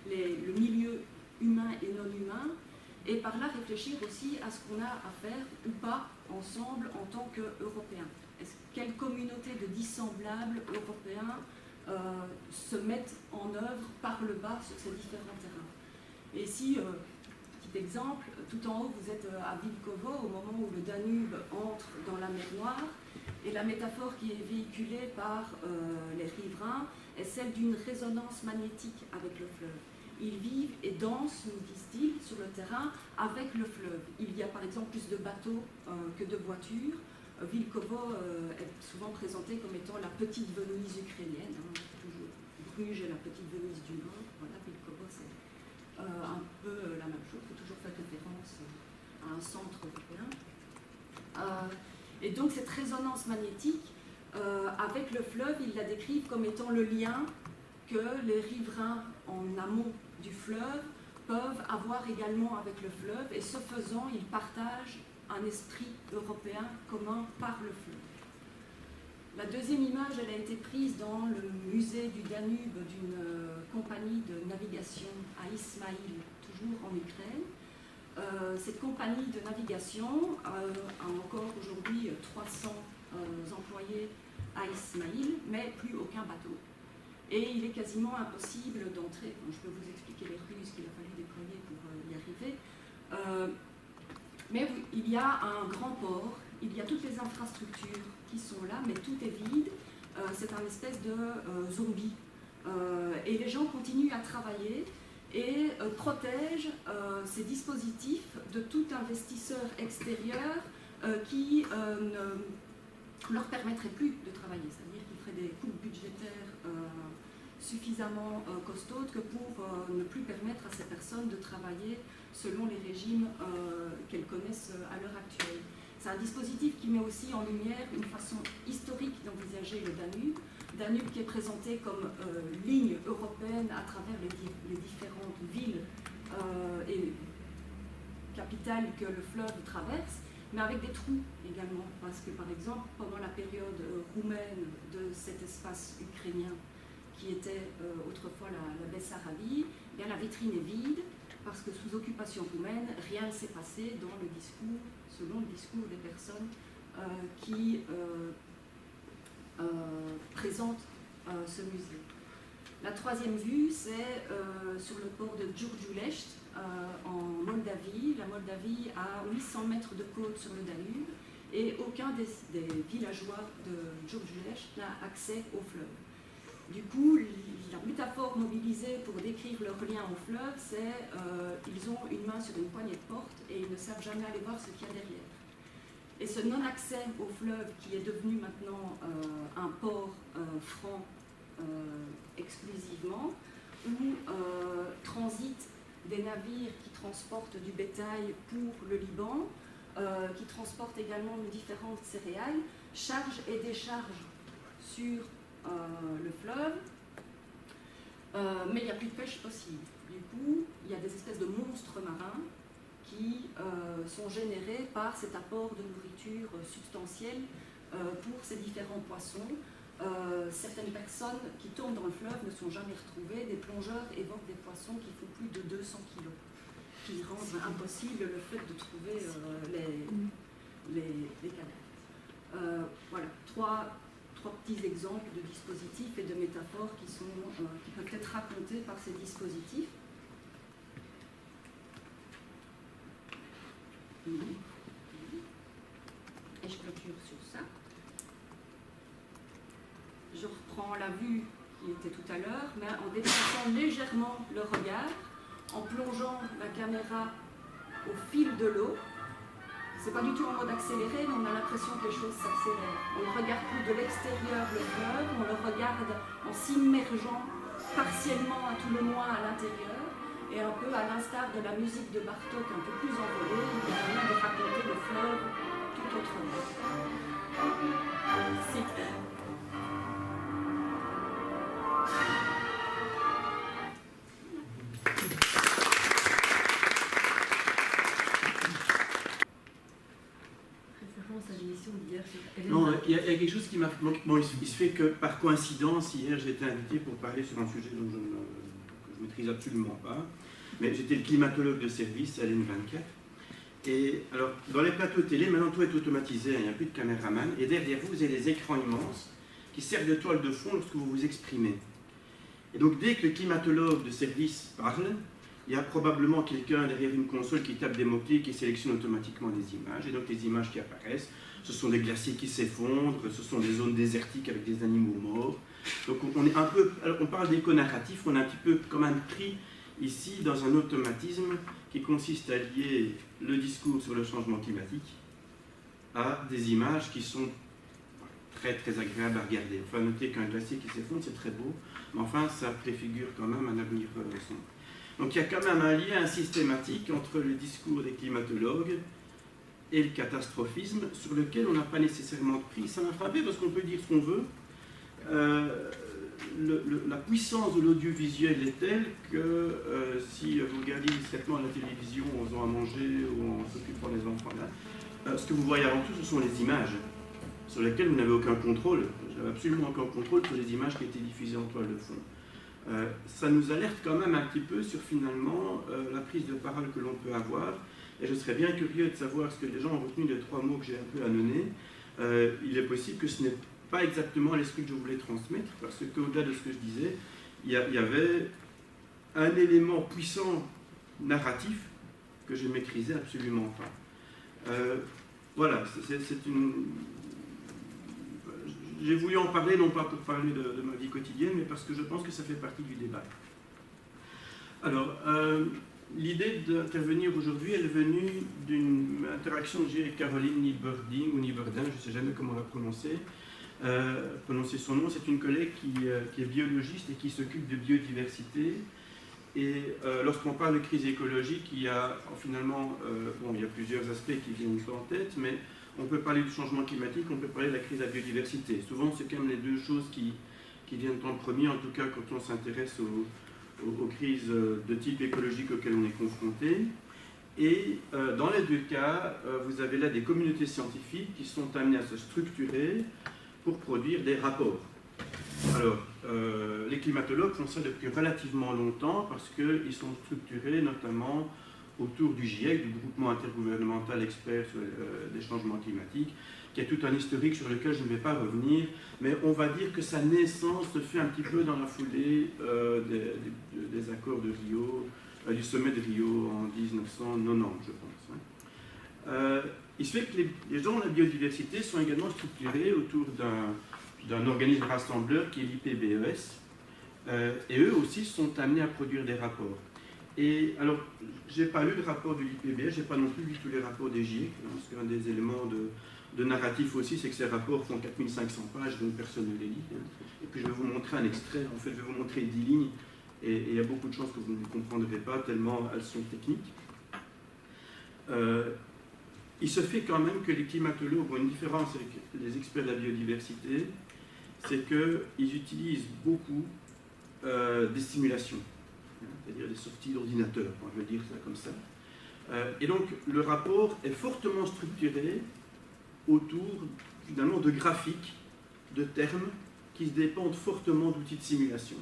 le milieu humain et non humain, et par là réfléchir aussi à ce qu'on a à faire ou pas ensemble en tant qu'Européens. Quelle communauté de dissemblables européens se mettent en œuvre par le bas sur ces différents terrains. Et si, petit exemple, tout en haut vous êtes à Vilkovo au moment où le Danube entre dans la mer Noire, et la métaphore qui est véhiculée par les riverains est celle d'une résonance magnétique avec le fleuve. Ils vivent et dansent, nous disent-ils, sur le terrain avec le fleuve. Il y a par exemple plus de bateaux que de voitures. Vilkovo est souvent présenté comme étant la petite Venise ukrainienne. Toujours Bruges est la petite Venise du Nord. Voilà, Vilkovo c'est un peu la même chose. Il faut toujours faire référence à un centre européen. Et donc cette résonance magnétique avec le fleuve, ils la décrivent comme étant le lien que les riverains en amont du fleuve peuvent avoir également avec le fleuve, et ce faisant, ils partagent un esprit européen commun par le fleuve. La deuxième image, elle a été prise dans le musée du Danube d'une compagnie de navigation à Ismaïl, toujours en Ukraine. Cette compagnie de navigation a encore aujourd'hui 300 employés à Ismaïl, mais plus aucun bateau. Et il est quasiment impossible d'entrer. Bon, je peux vous expliquer les ruses qu'il a fallu déployer pour y arriver. Mais il y a un grand port, il y a toutes les infrastructures qui sont là, mais tout est vide. C'est un espèce de zombie. Et les gens continuent à travailler et protègent ces dispositifs de tout investisseur extérieur qui ne leur permettrait plus de travailler. C'est-à-dire qu'ils feraient des coupes budgétaires suffisamment costaudes que pour ne plus permettre à ces personnes de travailler selon les régimes qu'elles connaissent à l'heure actuelle. C'est un dispositif qui met aussi en lumière une façon historique d'envisager le Danube. Danube qui est présenté comme ligne européenne à travers les différentes villes et capitale que le fleuve traverse, mais avec des trous également, parce que par exemple, pendant la période roumaine de cet espace ukrainien, qui était autrefois la Bessarabie, eh bien la vitrine est vide, parce que sous occupation roumaine, rien ne s'est passé dans le discours, selon le discours des personnes qui présentent ce musée. La troisième vue, c'est sur le port de Giurgiulești, en Moldavie. La Moldavie a 800 mètres de côte sur le Danube et aucun des villageois de Giurgiulești n'a accès au fleuve. Du coup, la métaphore mobilisée pour décrire leur lien au fleuve, c'est ils ont une main sur une poignée de porte et ils ne savent jamais aller voir ce qu'il y a derrière. Et ce non-accès au fleuve, qui est devenu maintenant un port franc exclusivement, où transitent des navires qui transportent du bétail pour le Liban, qui transportent également différentes céréales, chargent et déchargent sur le fleuve, mais il n'y a plus de pêche possible. Du coup, il y a des espèces de monstres marins qui sont générés par cet apport de nourriture substantielle pour ces différents poissons. Certaines personnes qui tombent dans le fleuve ne sont jamais retrouvées. Des plongeurs évoquent des poissons qui font plus de 200 kg, qui rendent impossible le fait de trouver les cadavres. Voilà, trois petits exemples de dispositifs et de métaphores qui peuvent être racontés par ces dispositifs. Et je clôture sur ça. Je reprends la vue qui était tout à l'heure, mais en déplaçant légèrement le regard, en plongeant la caméra au fil de l'eau. C'est pas du tout en mode accéléré, mais on a l'impression que les choses s'accélèrent. On ne regarde plus de l'extérieur le fleuve, on le regarde en s'immergeant partiellement à tout le moins à l'intérieur, et un peu à l'instar de la musique de Bartók un peu plus envolée, il y a moyen de raconter le fleuve tout autrement. Merci. Non, il y a quelque chose qui m'a... Bon, il se fait que par coïncidence, hier, j'ai été invité pour parler sur un sujet dont je ne maîtrise absolument pas. Mais j'étais le climatologue de service à l'N24. Et alors, dans les plateaux télé, maintenant tout est automatisé, il n'y a plus de caméraman. Et derrière vous, vous avez des écrans immenses qui servent de toile de fond lorsque vous vous exprimez. Et donc, dès que le climatologue de service parle, il y a probablement quelqu'un derrière une console qui tape des mots-clés, qui sélectionne automatiquement des images. Et donc, les images qui apparaissent, ce sont des glaciers qui s'effondrent, ce sont des zones désertiques avec des animaux morts. Donc, on est un peu... Alors, on parle d'éco-narratif, on est un petit peu quand même pris ici dans un automatisme qui consiste à lier le discours sur le changement climatique à des images qui sont très très agréables à regarder. Enfin, notez qu'un glacier qui s'effondre, c'est très beau, mais enfin, ça préfigure quand même un avenir sombre. Donc il y a quand même un lien systématique entre le discours des climatologues et le catastrophisme, sur lequel on n'a pas nécessairement de prise. Ça m'a frappé parce qu'on peut dire ce qu'on veut. La puissance de l'audiovisuel est telle que si vous regardez discrètement la télévision en faisant à manger ou en s'occupant des enfants, là, ce que vous voyez avant tout, ce sont les images sur lesquelles vous n'avez aucun contrôle. Je n'avais absolument aucun contrôle sur les images qui étaient diffusées en toile de fond. Ça nous alerte quand même un petit peu sur finalement la prise de parole que l'on peut avoir. Et je serais bien curieux de savoir ce que les gens ont retenu des trois mots que j'ai un peu amenés. Il est possible que ce n'est pas exactement l'esprit que je voulais transmettre, parce qu'au-delà de ce que je disais, il y avait un élément puissant narratif que je ne maîtrisais absolument pas. Voilà, c'est une... J'ai voulu en parler, non pas pour parler de ma vie quotidienne, mais parce que je pense que ça fait partie du débat. Alors, l'idée d'intervenir aujourd'hui, elle est venue d'une interaction que j'ai avec Caroline Nieberding, ou Nieberdin, je ne sais jamais comment la prononcer son nom. C'est une collègue qui est biologiste et qui s'occupe de biodiversité. Et lorsqu'on parle de crise écologique, il y a finalement, il y a plusieurs aspects qui viennent en tête, mais on peut parler du changement climatique, on peut parler de la crise de la biodiversité. Souvent, c'est quand même les deux choses qui viennent en premier, en tout cas quand on s'intéresse aux crises de type écologique auxquelles on est confronté. Et dans les deux cas, vous avez là des communautés scientifiques qui sont amenées à se structurer pour produire des rapports. Alors, les climatologues font ça depuis relativement longtemps parce qu'ils sont structurés notamment autour du GIEC, du groupement intergouvernemental expert sur les changements climatiques, qui a tout un historique sur lequel je ne vais pas revenir, mais on va dire que sa naissance se fait un petit peu dans la foulée des accords de Rio, du sommet de Rio en 1990, je pense. Il se fait que les gens de la biodiversité sont également structurés autour d'un organisme rassembleur qui est l'IPBES, et eux aussi sont amenés à produire des rapports. Et alors, je n'ai pas lu le rapport de l'IPBES, je n'ai pas non plus lu tous les rapports des GIEC, parce qu'un des éléments de narratif aussi, c'est que ces rapports font 4500 pages, donc personne ne les lit. Et puis je vais vous montrer un extrait, en fait je vais vous montrer 10 lignes, et il y a beaucoup de chances que vous ne les comprendrez pas, tellement elles sont techniques. Il se fait quand même que les climatologues ont une différence avec les experts de la biodiversité, c'est qu'ils utilisent beaucoup des simulations, c'est-à-dire des sorties d'ordinateur, je vais dire ça comme ça. Et donc le rapport est fortement structuré autour finalement de graphiques, de termes qui se dépendent fortement d'outils de simulation.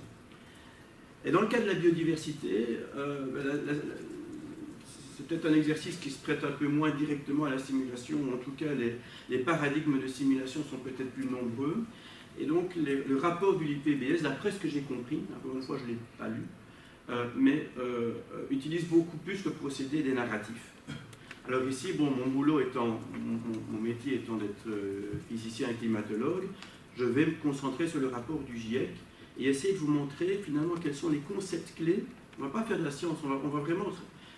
Et dans le cas de la biodiversité, c'est peut-être un exercice qui se prête un peu moins directement à la simulation, ou en tout cas les paradigmes de simulation sont peut-être plus nombreux. Et donc le rapport de l'IPBES, d'après ce que j'ai compris, encore une fois je ne l'ai pas lu, mais utilise beaucoup plus le procédé des narratifs. Alors ici, bon, mon métier étant d'être physicien et climatologue, je vais me concentrer sur le rapport du GIEC et essayer de vous montrer finalement quels sont les concepts clés. On ne va pas faire de la science, on va vraiment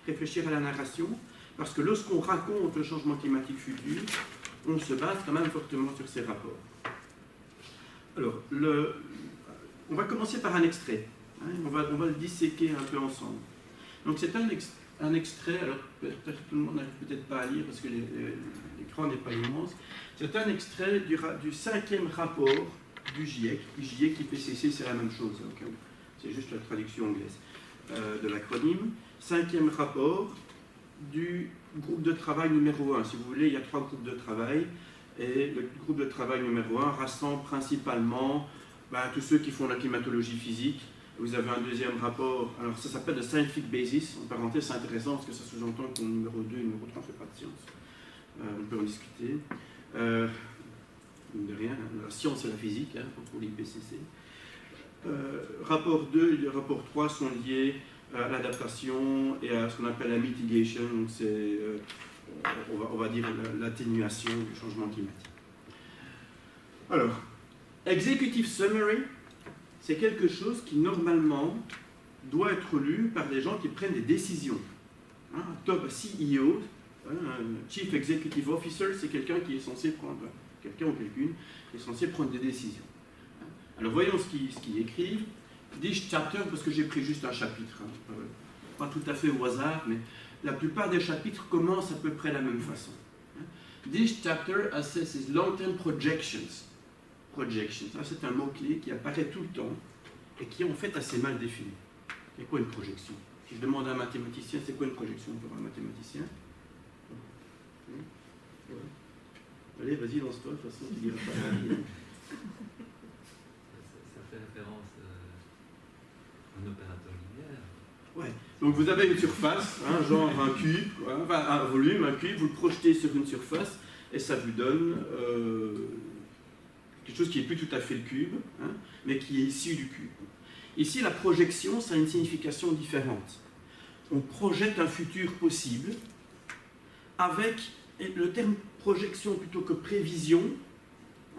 réfléchir à la narration, parce que lorsqu'on raconte le changement climatique futur, on se base quand même fortement sur ces rapports. Alors, on va commencer par un extrait. Hein, on va le disséquer un peu ensemble. Donc c'est un extrait, alors peut-être tout le monde n'arrive peut-être pas à lire parce que l'écran n'est pas immense. C'est un extrait du 5e rapport du GIEC. GIEC, IPCC, c'est la même chose. Okay. C'est juste la traduction anglaise de l'acronyme. 5e rapport du groupe de travail numéro 1. Si vous voulez, il y a 3 groupes de travail. Et le groupe de travail numéro 1 rassemble principalement tous ceux qui font la climatologie physique. Vous avez un deuxième rapport, alors ça s'appelle le Scientific Basis, en parenthèse c'est intéressant parce que ça sous-entend que numéro 2 et numéro 3 ne fait pas de science. On peut en discuter. De rien, la science et la physique pour l'IPCC. Rapport 2 et rapport 3 sont liés à l'adaptation et à ce qu'on appelle la mitigation, donc c'est, on va dire, l'atténuation du changement climatique. Alors, Executive Summary, c'est quelque chose qui, normalement, doit être lu par des gens qui prennent des décisions. Top CEO, Chief Executive Officer, c'est quelqu'un qui est censé prendre, quelqu'un ou quelqu'une, qui est censé prendre des décisions. Alors, voyons ce qu'ils écrivent. This chapter, parce que j'ai pris juste un chapitre, pas tout à fait au hasard, mais la plupart des chapitres commencent à peu près de la même façon. This chapter assesses long-term projections. Projection, ça c'est un mot-clé qui apparaît tout le temps et qui est en fait assez mal défini. C'est quoi une projection? Si je demande à un mathématicien, c'est quoi une projection pour un mathématicien? Allez, vas-y, lance-toi, de toute façon, tu diras pas. Ça fait référence à un opérateur linéaire. Ouais, donc vous avez une surface, genre un cube, enfin un volume, un cube, vous le projetez sur une surface et ça vous donne quelque chose qui n'est plus tout à fait le cube, mais qui est issu du cube. Ici, la projection, ça a une signification différente. On projette un futur possible avec le terme projection plutôt que prévision,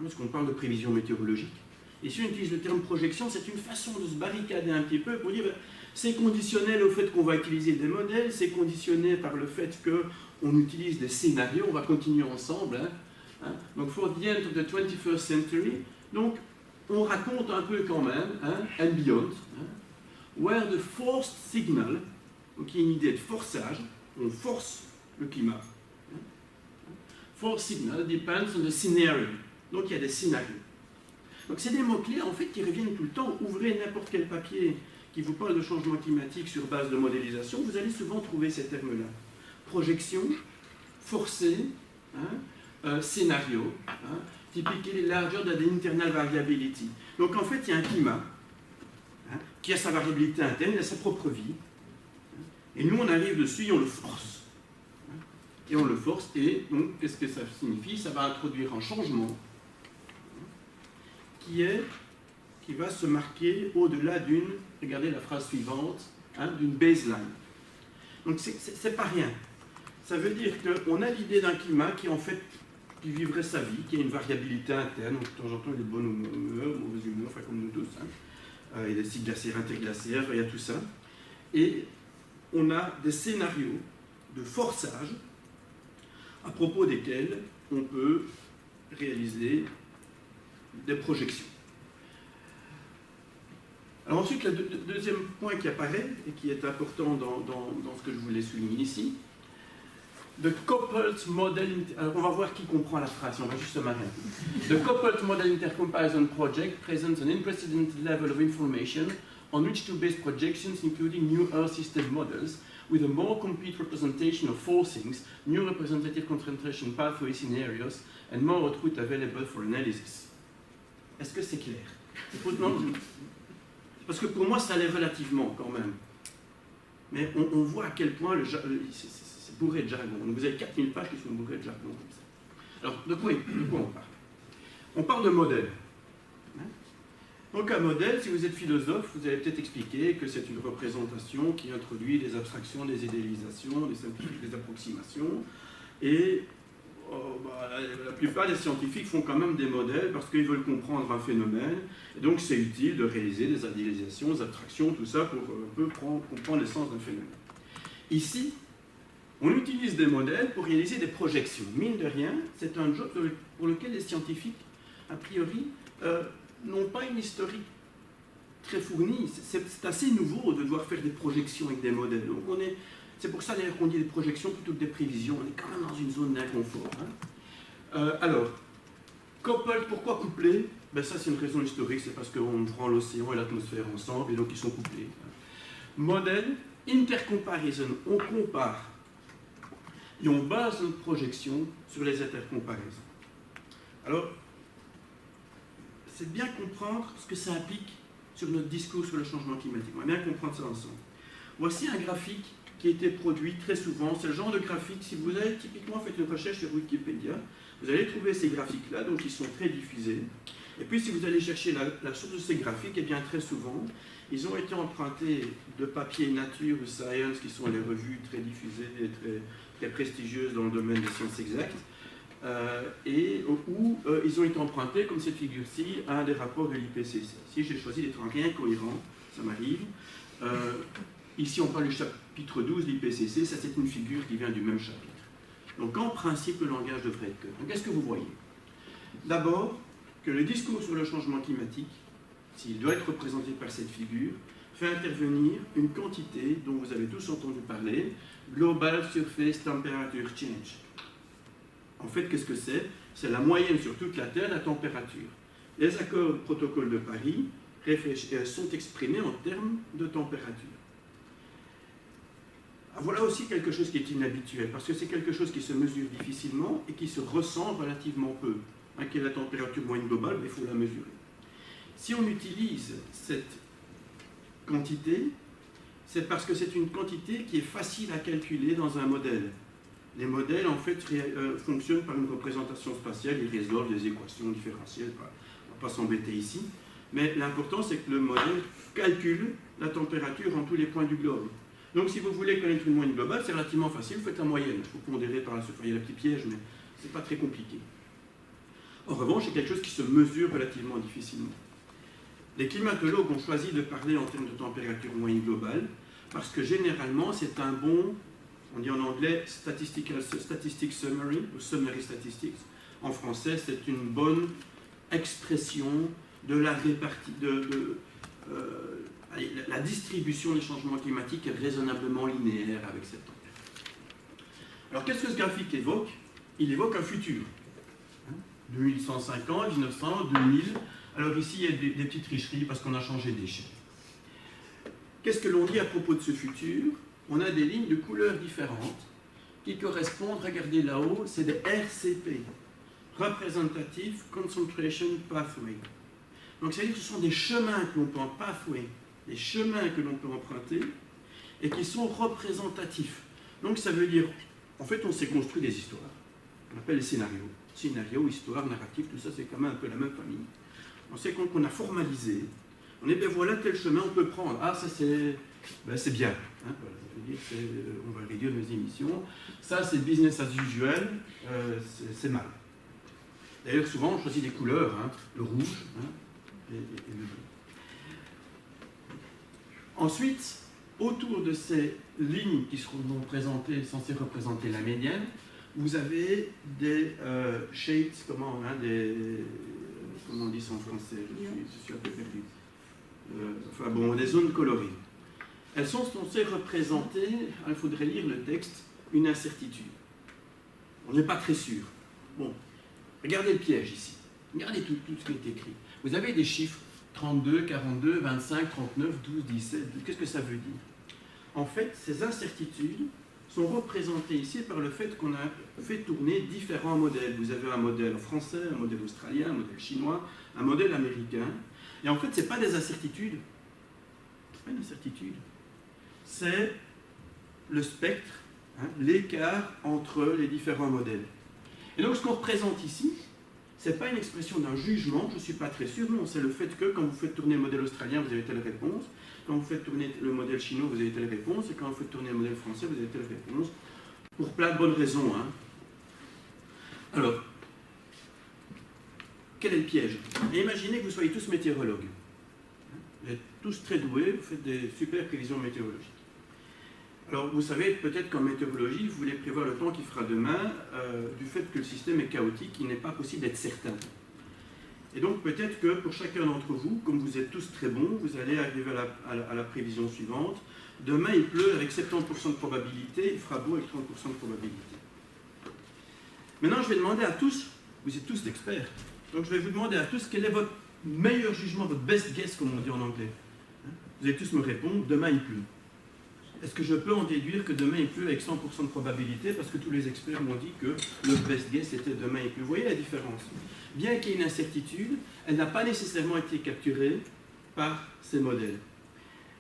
parce qu'on parle de prévision météorologique. Ici, on utilise le terme projection, c'est une façon de se barricader un petit peu pour dire c'est conditionnel au fait qu'on va utiliser des modèles, c'est conditionné par le fait qu'on utilise des scénarios, on va continuer ensemble. Donc, for the end of the 21st century, donc, on raconte un peu quand même, and beyond, where the forced signal, donc il y a une idée de forçage, on force le climat. Forced signal depends on the scenario. Donc, il y a des scénarios. Donc, c'est des mots-clés, en fait, qui reviennent tout le temps. Ouvrez n'importe quel papier qui vous parle de changement climatique sur base de modélisation, vous allez souvent trouver ces termes-là. Projection, forcé, scénario, typically larger than the internal variability. Donc en fait, il y a un climat qui a sa variabilité interne, il a sa propre vie. Et nous, on arrive dessus et on le force. Et on le force, et donc, qu'est-ce que ça signifie? Ça va introduire un changement qui va se marquer au-delà d'une, regardez la phrase suivante, d'une baseline. Donc c'est pas rien. Ça veut dire qu'on a l'idée d'un climat qui en fait qui vivrait sa vie, qui a une variabilité interne, donc de temps en temps il est de bonne humeur, mauvaise humeur, enfin comme nous tous. Il y a des cycles glaciaires, interglaciaires, il y a tout ça. Et on a des scénarios de forçage à propos desquels on peut réaliser des projections. Alors ensuite, le deuxième point qui apparaît et qui est important dans ce que je voulais souligner ici, the coupled model. Alors on va voir qui comprend la phrase, on va juste se marrer. The coupled model intercomparison project presents an unprecedented level of information on which to base projections, including new Earth system models, with a more complete representation of forcings, new representative concentration pathway scenarios, and more output available for analysis. Est-ce que c'est clair? Non, parce que pour moi, ça l'est relativement quand même. Mais on voit à quel point c'est bourré de jargon. Donc vous avez 4000 pages qui sont bourrées de jargon comme ça. Alors, de quoi on parle? On parle de modèle. Donc un modèle, si vous êtes philosophe, vous allez peut-être expliquer que c'est une représentation qui introduit des abstractions, des idéalisations, des approximations. Et la plupart des scientifiques font quand même des modèles parce qu'ils veulent comprendre un phénomène. Et donc c'est utile de réaliser des idéalisations, des abstractions, tout ça pour un peu comprendre l'essence d'un phénomène. Ici, on utilise des modèles pour réaliser des projections. Mine de rien, c'est un job pour lequel les scientifiques, a priori, n'ont pas une historique très fournie. C'est assez nouveau de devoir faire des projections avec des modèles. Donc c'est pour ça d'ailleurs qu'on dit des projections plutôt que des prévisions. On est quand même dans une zone d'inconfort. Alors, coupled, pourquoi couplé? Ça c'est une raison historique, c'est parce qu'on prend l'océan et l'atmosphère ensemble et donc ils sont couplés. Modèle, intercomparison, on compare et on base notre projection sur les intercomparaisons. Alors, c'est bien comprendre ce que ça implique sur notre discours sur le changement climatique. On va bien comprendre ça ensemble. Voici un graphique qui a été produit très souvent. C'est le genre de graphique, si vous avez typiquement fait une recherche sur Wikipédia, vous allez trouver ces graphiques-là, donc ils sont très diffusés. Et puis si vous allez chercher la source de ces graphiques, eh bien très souvent, ils ont été empruntés de papiers Nature ou Science, qui sont les revues très diffusées et très prestigieuses dans le domaine des sciences exactes, où ils ont été empruntés, comme cette figure-ci, à un des rapports de l'IPCC. Si j'ai choisi d'être en rien cohérent, ça m'arrive. Ici, on parle du chapitre 12 de l'IPCC, ça c'est une figure qui vient du même chapitre. Donc en principe, le langage devrait être clair. Donc qu'est-ce que vous voyez? D'abord, que le discours sur le changement climatique, s'il doit être représenté par cette figure, fait intervenir une quantité dont vous avez tous entendu parler, Global Surface Temperature Change. En fait, qu'est-ce que c'est? C'est la moyenne sur toute la Terre de la température. Les accords du protocole de Paris sont exprimés en termes de température. Voilà aussi quelque chose qui est inhabituel, parce que c'est quelque chose qui se mesure difficilement et qui se ressent relativement peu. Quelle est la température moyenne globale? Il faut la mesurer. Si on utilise cette quantité, c'est parce que c'est une quantité qui est facile à calculer dans un modèle. Les modèles, en fait, fonctionnent par une représentation spatiale, ils résolvent des équations différentielles, on ne va pas s'embêter ici, mais l'important, c'est que le modèle calcule la température en tous les points du globe. Donc, si vous voulez connaître une moyenne globale, c'est relativement facile, vous faites la moyenne. Il faut pondérer par la surface, il y a le petit piège, mais ce n'est pas très compliqué. En revanche, c'est quelque chose qui se mesure relativement difficilement. Les climatologues ont choisi de parler en termes de température moyenne globale, parce que généralement, c'est un bon, on dit en anglais Statistics Summary, ou Summary Statistics. En français, c'est une bonne expression de la la distribution des changements climatiques est raisonnablement linéaire avec cette température. Alors, qu'est-ce que ce graphique évoque? Il évoque un futur. 2150, 1900, 2000. Alors ici, il y a des petites tricheries parce qu'on a changé d'échelle. qu'est-ce que l'on dit à propos de ce futur? On a des lignes de couleurs différentes qui correspondent, regardez là-haut, c'est des RCP, Representative Concentration Pathway. Donc, c'est-à-dire que ce sont des chemins que l'on peut des chemins que l'on peut emprunter et qui sont représentatifs. Donc, ça veut dire, en fait, on s'est construit des histoires. On appelle les scénarios. Scénario, histoire, narratif, tout ça, c'est quand même un peu la même famille. On sait qu'on a formalisé. On est, ben voilà, tel chemin on peut prendre. Ah, ça, c'est bien. Hein, voilà, ça veut dire on va réduire nos émissions. Ça, c'est business as usual. C'est mal. D'ailleurs, souvent, on choisit des couleurs. Hein, le rouge et le bleu. Ensuite, autour de ces lignes qui seront censées représenter la médiane, vous avez des shades, comment on dit ça en français? Je suis un peu perdu. Enfin bon, des zones colorées. Elles sont censées représenter, il faudrait lire le texte, une incertitude. On n'est pas très sûr. Bon, regardez le piège ici. Regardez tout ce qui est écrit. Vous avez des chiffres 32, 42, 25, 39, 12, 17. Qu'est-ce que ça veut dire? En fait, ces incertitudes sont représentées ici par le fait qu'on a fait tourner différents modèles. Vous avez un modèle français, un modèle australien, un modèle chinois, un modèle américain. Et en fait, ce n'est pas des incertitudes. Ce n'est pas une incertitude. C'est le spectre, hein, l'écart entre les différents modèles. Et donc, ce qu'on représente ici, ce n'est pas une expression d'un jugement, je ne suis pas très sûr, non, c'est le fait que quand vous faites tourner le modèle australien, vous avez telle réponse, quand vous faites tourner le modèle chinois, vous avez telle réponse, et quand vous faites tourner le modèle français, vous avez telle réponse, pour plein de bonnes raisons. Hein. Alors, quel est le piège? Et imaginez que vous soyez tous météorologues. Vous êtes tous très doués, vous faites des super prévisions météorologiques. Alors, vous savez peut-être qu'en météorologie, vous voulez prévoir le temps qu'il fera demain, du fait que le système est chaotique, il n'est pas possible d'être certain. Et donc, peut-être que pour chacun d'entre vous, comme vous êtes tous très bons, vous allez arriver à la prévision suivante. Demain, il pleut avec 70% de probabilité, il fera beau avec 30% de probabilité. Maintenant, je vais demander à tous, vous êtes tous d'experts, donc je vais vous demander à tous quel est votre meilleur jugement, votre best guess, comme on dit en anglais. Vous allez tous me répondre, demain il pleut. Est-ce que je peux en déduire que demain il pleut avec 100% de probabilité parce que tous les experts m'ont dit que le best guess était demain il pleut? Vous voyez la différence? Bien qu'il y ait une incertitude, elle n'a pas nécessairement été capturée par ces modèles.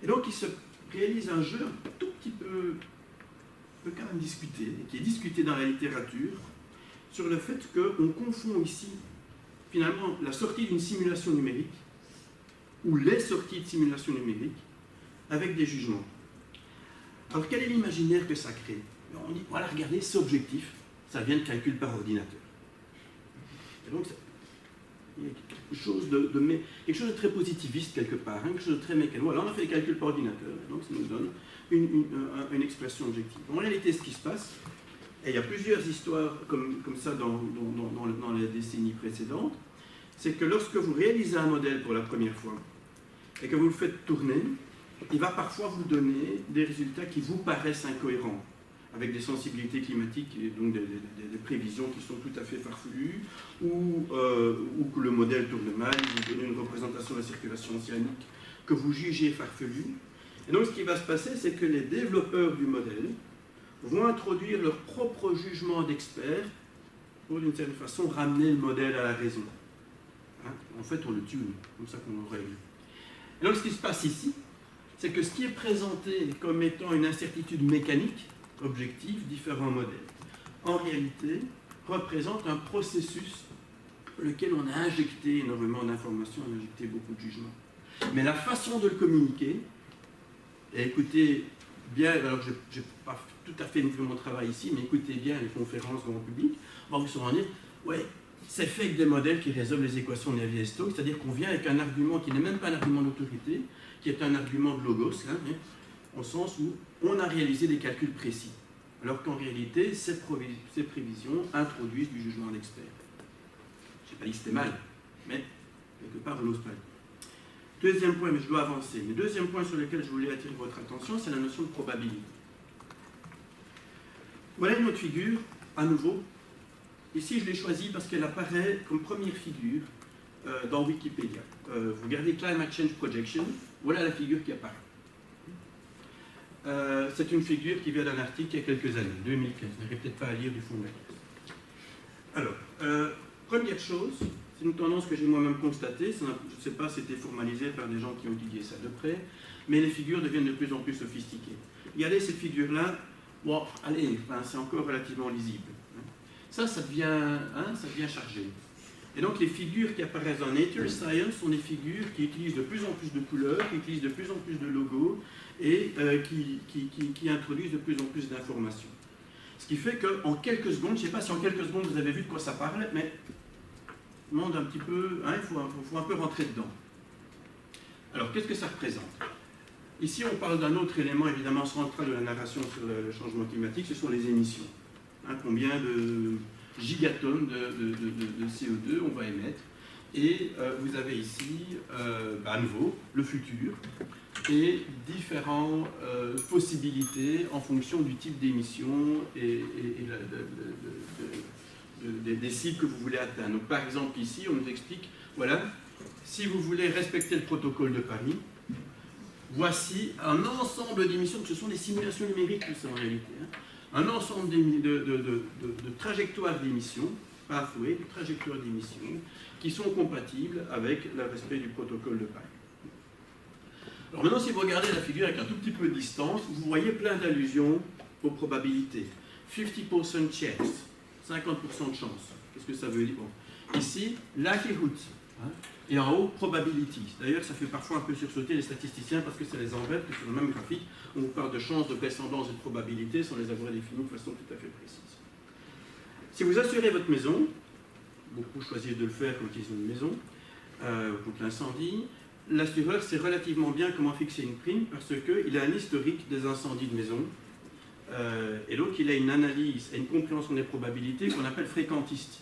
Et donc il se réalise un jeu un tout petit peu quand même discuté, et qui est discuté dans la littérature, sur le fait qu'on confond ici finalement la sortie d'une simulation numérique ou les sorties de simulation numérique avec des jugements. Alors, quel est l'imaginaire que ça crée? On dit, voilà, regardez, c'est objectif, ça vient de calcul par ordinateur. Et donc, il y a quelque chose de très positiviste quelque part, hein, quelque chose de très mécanique. Voilà, on a fait des calculs par ordinateur, et donc ça nous donne une expression objective. En réalité, ce qui se passe, et il y a plusieurs histoires comme ça dans les décennies précédentes, c'est que lorsque vous réalisez un modèle pour la première fois et que vous le faites tourner, il va parfois vous donner des résultats qui vous paraissent incohérents, avec des sensibilités climatiques et donc des prévisions qui sont tout à fait farfelues, ou que le modèle tourne mal, il vous donne une représentation de la circulation océanique que vous jugez farfelue. Et donc ce qui va se passer, c'est que les développeurs du modèle vont introduire leur propre jugement d'experts pour d'une certaine façon ramener le modèle à la raison. Hein? En fait, on le tune, comme ça qu'on le règle. Et donc ce qui se passe ici, c'est que ce qui est présenté comme étant une incertitude mécanique, objective, différents modèles, en réalité, représente un processus pour lequel on a injecté énormément d'informations, on a injecté beaucoup de jugements. Mais la façon de le communiquer, et écoutez bien, alors je n'ai pas tout à fait fait mon travail ici, mais écoutez bien les conférences grand public, on va vous se rendre dire, ouais, c'est fait avec des modèles qui résolvent les équations de Navier-Stokes, c'est-à-dire qu'on vient avec un argument qui n'est même pas un argument d'autorité, qui est un argument de logos, là, au sens où on a réalisé des calculs précis, alors qu'en réalité, ces prévisions introduisent du jugement d'expert. Je n'ai pas dit que c'était mal, mais quelque part, on n'ose pas le dire. Deuxième point, mais je dois avancer, mais deuxième point sur lequel je voulais attirer votre attention, c'est la notion de probabilité. Voilà une autre figure, à nouveau. Ici, je l'ai choisie parce qu'elle apparaît comme première figure dans Wikipédia. Vous regardez Climate Change Projection, voilà la figure qui apparaît. c'est une figure qui vient d'un article il y a quelques années, 2015. Vous n'arrivez peut-être pas à lire du fond de la classe. Alors, première chose, c'est une tendance que j'ai moi-même constatée. Je ne sais pas si c'était formalisé par des gens qui ont étudié ça de près, mais les figures deviennent de plus en plus sophistiquées. Regardez cette figure-là. Bon, allez, enfin, c'est encore relativement lisible. Ça devient chargé. Et donc les figures qui apparaissent dans Nature Science sont des figures qui utilisent de plus en plus de couleurs, qui utilisent de plus en plus de logos et qui introduisent de plus en plus d'informations. Ce qui fait qu'en quelques secondes, je ne sais pas si en quelques secondes vous avez vu de quoi ça parle, mais on demande un petit peu, il faut un peu rentrer dedans. Alors qu'est-ce que ça représente? Ici on parle d'un autre élément évidemment central de la narration sur le changement climatique, ce sont les émissions. Combien de gigatonnes de CO2 on va émettre. Et vous avez ici, à nouveau, le futur et différentes possibilités en fonction du type d'émission et des cibles que vous voulez atteindre. Donc, par exemple, ici, on nous explique, voilà, si vous voulez respecter le protocole de Paris, voici un ensemble d'émissions, ce sont des simulations numériques, tout ça en réalité, un ensemble de trajectoires d'émissions, pathway, de trajectoires d'émissions, qui sont compatibles avec le respect du protocole de Paris. Alors maintenant, si vous regardez la figure avec un tout petit peu de distance, vous voyez plein d'allusions aux probabilités. 50% chance, 50% de chance. Qu'est-ce que ça veut dire? Bon. Ici, likelihood. Et en haut, probability. D'ailleurs, ça fait parfois un peu sursauter les statisticiens parce que ça les embête que sur le même graphique, on vous parle de chance, de vraisemblance et de probabilité sans les avoir définies de façon tout à fait précise. Si vous assurez votre maison, beaucoup choisissent de le faire quand ils ont une maison, contre l'incendie, l'assureur sait relativement bien comment fixer une prime parce qu'il a un historique des incendies de maison et donc il a une analyse et une compréhension des probabilités qu'on appelle fréquentiste.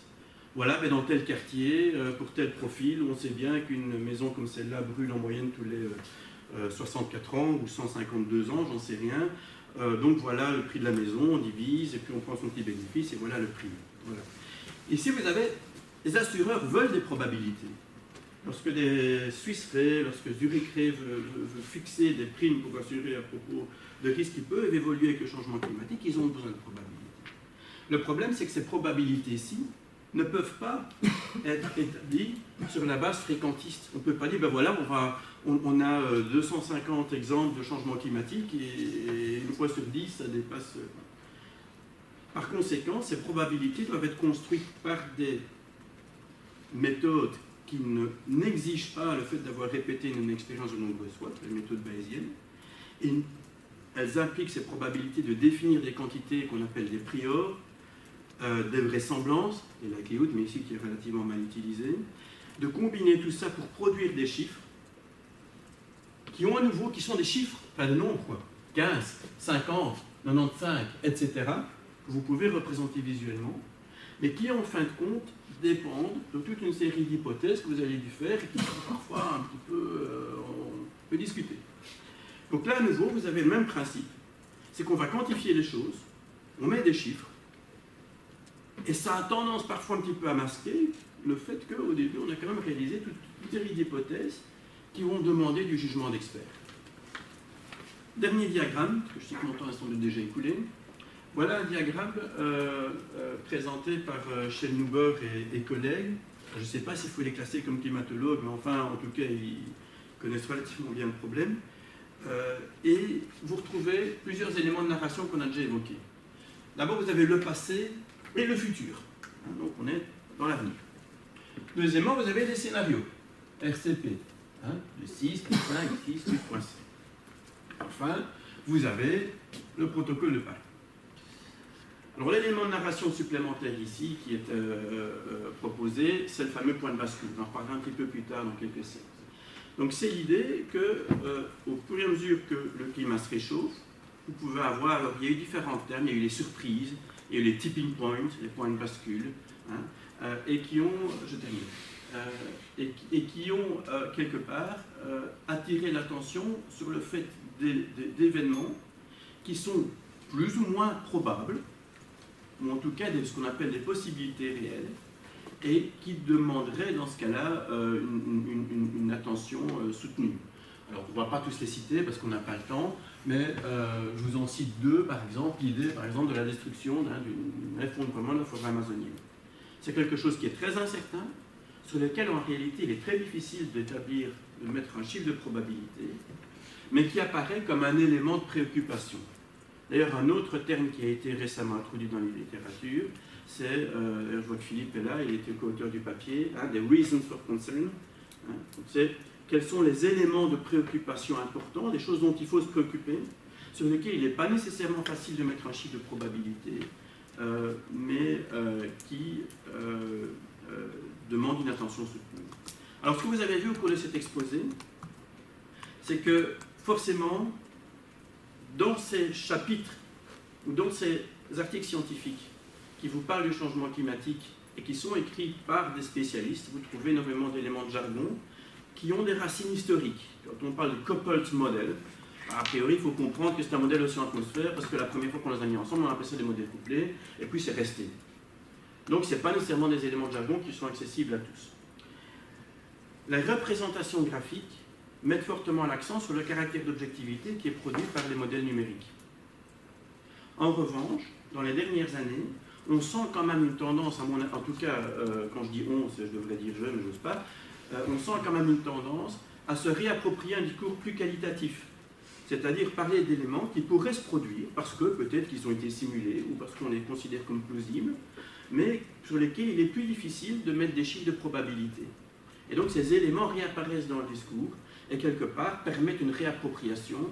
Voilà, mais dans tel quartier, pour tel profil, on sait bien qu'une maison comme celle-là brûle en moyenne tous les 64 ans ou 152 ans, j'en sais rien. Donc voilà le prix de la maison, on divise et puis on prend son petit bénéfice et voilà le prix. Voilà. Ici, vous avez, les assureurs veulent des probabilités. Lorsque des Swiss Re, lorsque Zurich Re veut fixer des primes pour assurer à propos de risques qui peuvent évoluer avec le changement climatique, ils ont besoin de probabilités. Le problème, c'est que ces probabilités-ci ne peuvent pas être établies sur la base fréquentiste. On ne peut pas dire, ben voilà, on a 250 exemples de changement climatique et une fois sur 10, ça dépasse. Par conséquent, ces probabilités doivent être construites par des méthodes qui n'exigent pas le fait d'avoir répété une expérience de nombreuses fois, les méthodes bayésiennes, et elles impliquent ces probabilités de définir des quantités qu'on appelle des priors, des vraisemblances, et la likelihood, mais ici qui est relativement mal utilisé, de combiner tout ça pour produire des chiffres qui ont à nouveau, qui sont des chiffres, pas de nombres, quoi, 15, 50, 95, etc., que vous pouvez représenter visuellement, mais qui en fin de compte dépendent de toute une série d'hypothèses que vous avez dû faire et qui sont parfois un petit peu, on peut discuter. Donc là, à nouveau, vous avez le même principe, c'est qu'on va quantifier les choses, on met des chiffres, et ça a tendance parfois un petit peu à masquer le fait qu'au début, on a quand même réalisé toute une série d'hypothèses qui vont demander du jugement d'experts. Dernier diagramme, parce que je sais que mon temps est sans doute déjà écoulé. Voilà un diagramme présenté par Schellnhuber et collègues. Je ne sais pas s'il faut les classer comme climatologues, mais enfin, en tout cas, ils connaissent relativement bien le problème. Et vous retrouvez plusieurs éléments de narration qu'on a déjà évoqués. D'abord, vous avez le passé et le futur. Donc, on est dans l'avenir. Deuxièmement, vous avez des scénarios. RCP. Le 6, le 5, 6, 8.5. Enfin, vous avez le protocole de Paris. Alors, l'élément de narration supplémentaire ici qui est proposé, c'est le fameux point de bascule. On en reparlera un petit peu plus tard dans quelques séances. Donc, c'est l'idée que, au fur et à mesure que le climat se réchauffe, vous pouvez avoir, alors il y a eu différents termes, il y a eu les surprises, il y a eu les tipping points, les points de bascule, et qui ont, je termine, et qui ont quelque part attiré l'attention sur le fait d'événements qui sont plus ou moins probables, ou en tout cas ce qu'on appelle des possibilités réelles, et qui demanderaient dans ce cas-là une attention soutenue. Alors, on ne va pas tous les citer parce qu'on n'a pas le temps, mais je vous en cite deux, par exemple. L'idée, par exemple, de la destruction d'un effondrement de la forêt amazonienne. C'est quelque chose qui est très incertain, sur lequel, en réalité, il est très difficile d'établir, de mettre un chiffre de probabilité, mais qui apparaît comme un élément de préoccupation. D'ailleurs, un autre terme qui a été récemment introduit dans les littératures, c'est, je vois que Philippe est là, il était co-auteur du papier, des reasons for concern. C'est quels sont les éléments de préoccupation importants, des choses dont il faut se préoccuper, sur lesquelles il n'est pas nécessairement facile de mettre un chiffre de probabilité, mais qui demandent une attention soutenue. Alors, ce que vous avez vu au cours de cet exposé, c'est que forcément, dans ces chapitres ou dans ces articles scientifiques qui vous parlent du changement climatique et qui sont écrits par des spécialistes, vous trouvez énormément d'éléments de jargon qui ont des racines historiques. Quand on parle de coupled model, a priori, il faut comprendre que c'est un modèle océan-atmosphère parce que la première fois qu'on les a mis ensemble, on a appelé ça des modèles couplés, et puis c'est resté. Donc, ce n'est pas nécessairement des éléments de jargon qui sont accessibles à tous. Les représentations graphiques mettent fortement l'accent sur le caractère d'objectivité qui est produit par les modèles numériques. En revanche, dans les dernières années, on sent quand même une tendance, en tout cas, quand je dis on, je devrais dire je, mais je n'ose pas, on sent quand même une tendance à se réapproprier un discours plus qualitatif, c'est-à-dire parler d'éléments qui pourraient se produire, parce que peut-être qu'ils ont été simulés, ou parce qu'on les considère comme plausibles, mais sur lesquels il est plus difficile de mettre des chiffres de probabilité. Et donc ces éléments réapparaissent dans le discours, et quelque part permettent une réappropriation,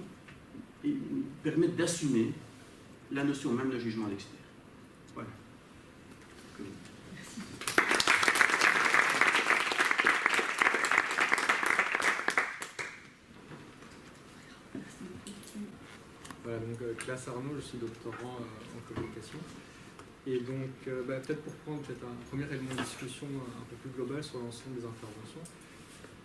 et permettent d'assumer la notion même de jugement d'expert. Voilà. Voilà, donc Classe Arnaud, je suis doctorant en communication. Et donc, peut-être pour prendre un premier élément de discussion un peu plus global sur l'ensemble des interventions,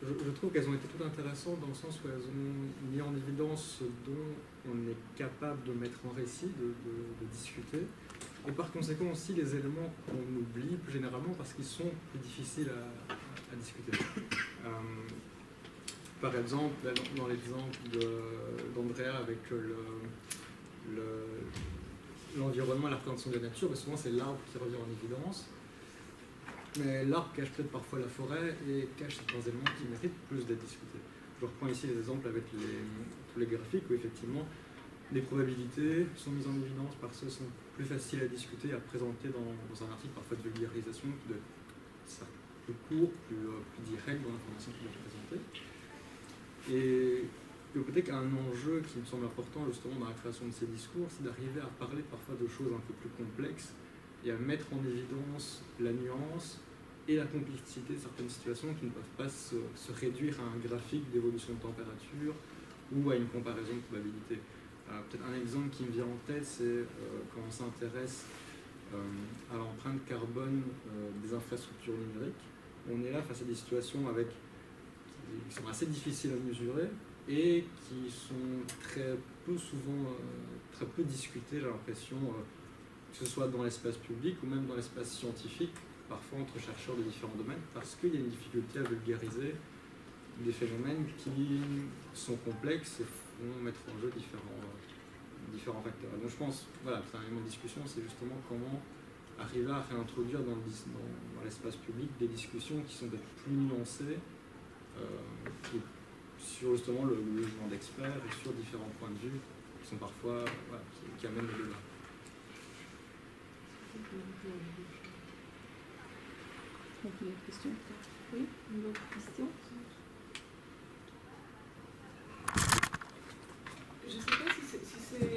je trouve qu'elles ont été toutes intéressantes dans le sens où elles ont mis en évidence ce dont on est capable de mettre en récit, de discuter, et par conséquent aussi les éléments qu'on oublie plus généralement parce qu'ils sont plus difficiles à discuter. Par exemple, dans l'exemple d'Andrea avec l'environnement et la représentation de la nature, souvent c'est l'arbre qui revient en évidence. Mais l'arbre cache peut-être parfois la forêt et cache certains éléments qui méritent plus d'être discutés. Je reprends ici les exemples avec tous les graphiques où effectivement les probabilités sont mises en évidence parce qu'elles sont plus faciles à discuter, à présenter dans un article parfois de vulgarisation qui doit être plus court, plus direct dans l'information qui doit être présentée. Et peut-être qu'un enjeu qui me semble important justement dans la création de ces discours, c'est d'arriver à parler parfois de choses un peu plus complexes et à mettre en évidence la nuance et la complexité de certaines situations qui ne peuvent pas se réduire à un graphique d'évolution de température ou à une comparaison de probabilité. Peut-être un exemple qui me vient en tête, c'est quand on s'intéresse à l'empreinte carbone des infrastructures numériques. On est là face à des situations qui sont assez difficiles à mesurer et qui sont très peu discutées, j'ai l'impression, que ce soit dans l'espace public ou même dans l'espace scientifique, parfois entre chercheurs de différents domaines, parce qu'il y a une difficulté à vulgariser des phénomènes qui sont complexes et font mettre en jeu différents facteurs. Donc je pense, voilà, c'est un élément de discussion, c'est justement comment arriver à réintroduire dans l'espace public des discussions qui sont peut-être plus nuancées sur justement le jugement d'experts et sur différents points de vue qui sont parfois, qui amènent le débat. Une autre question? Oui, une autre question? Je ne sais pas si c'est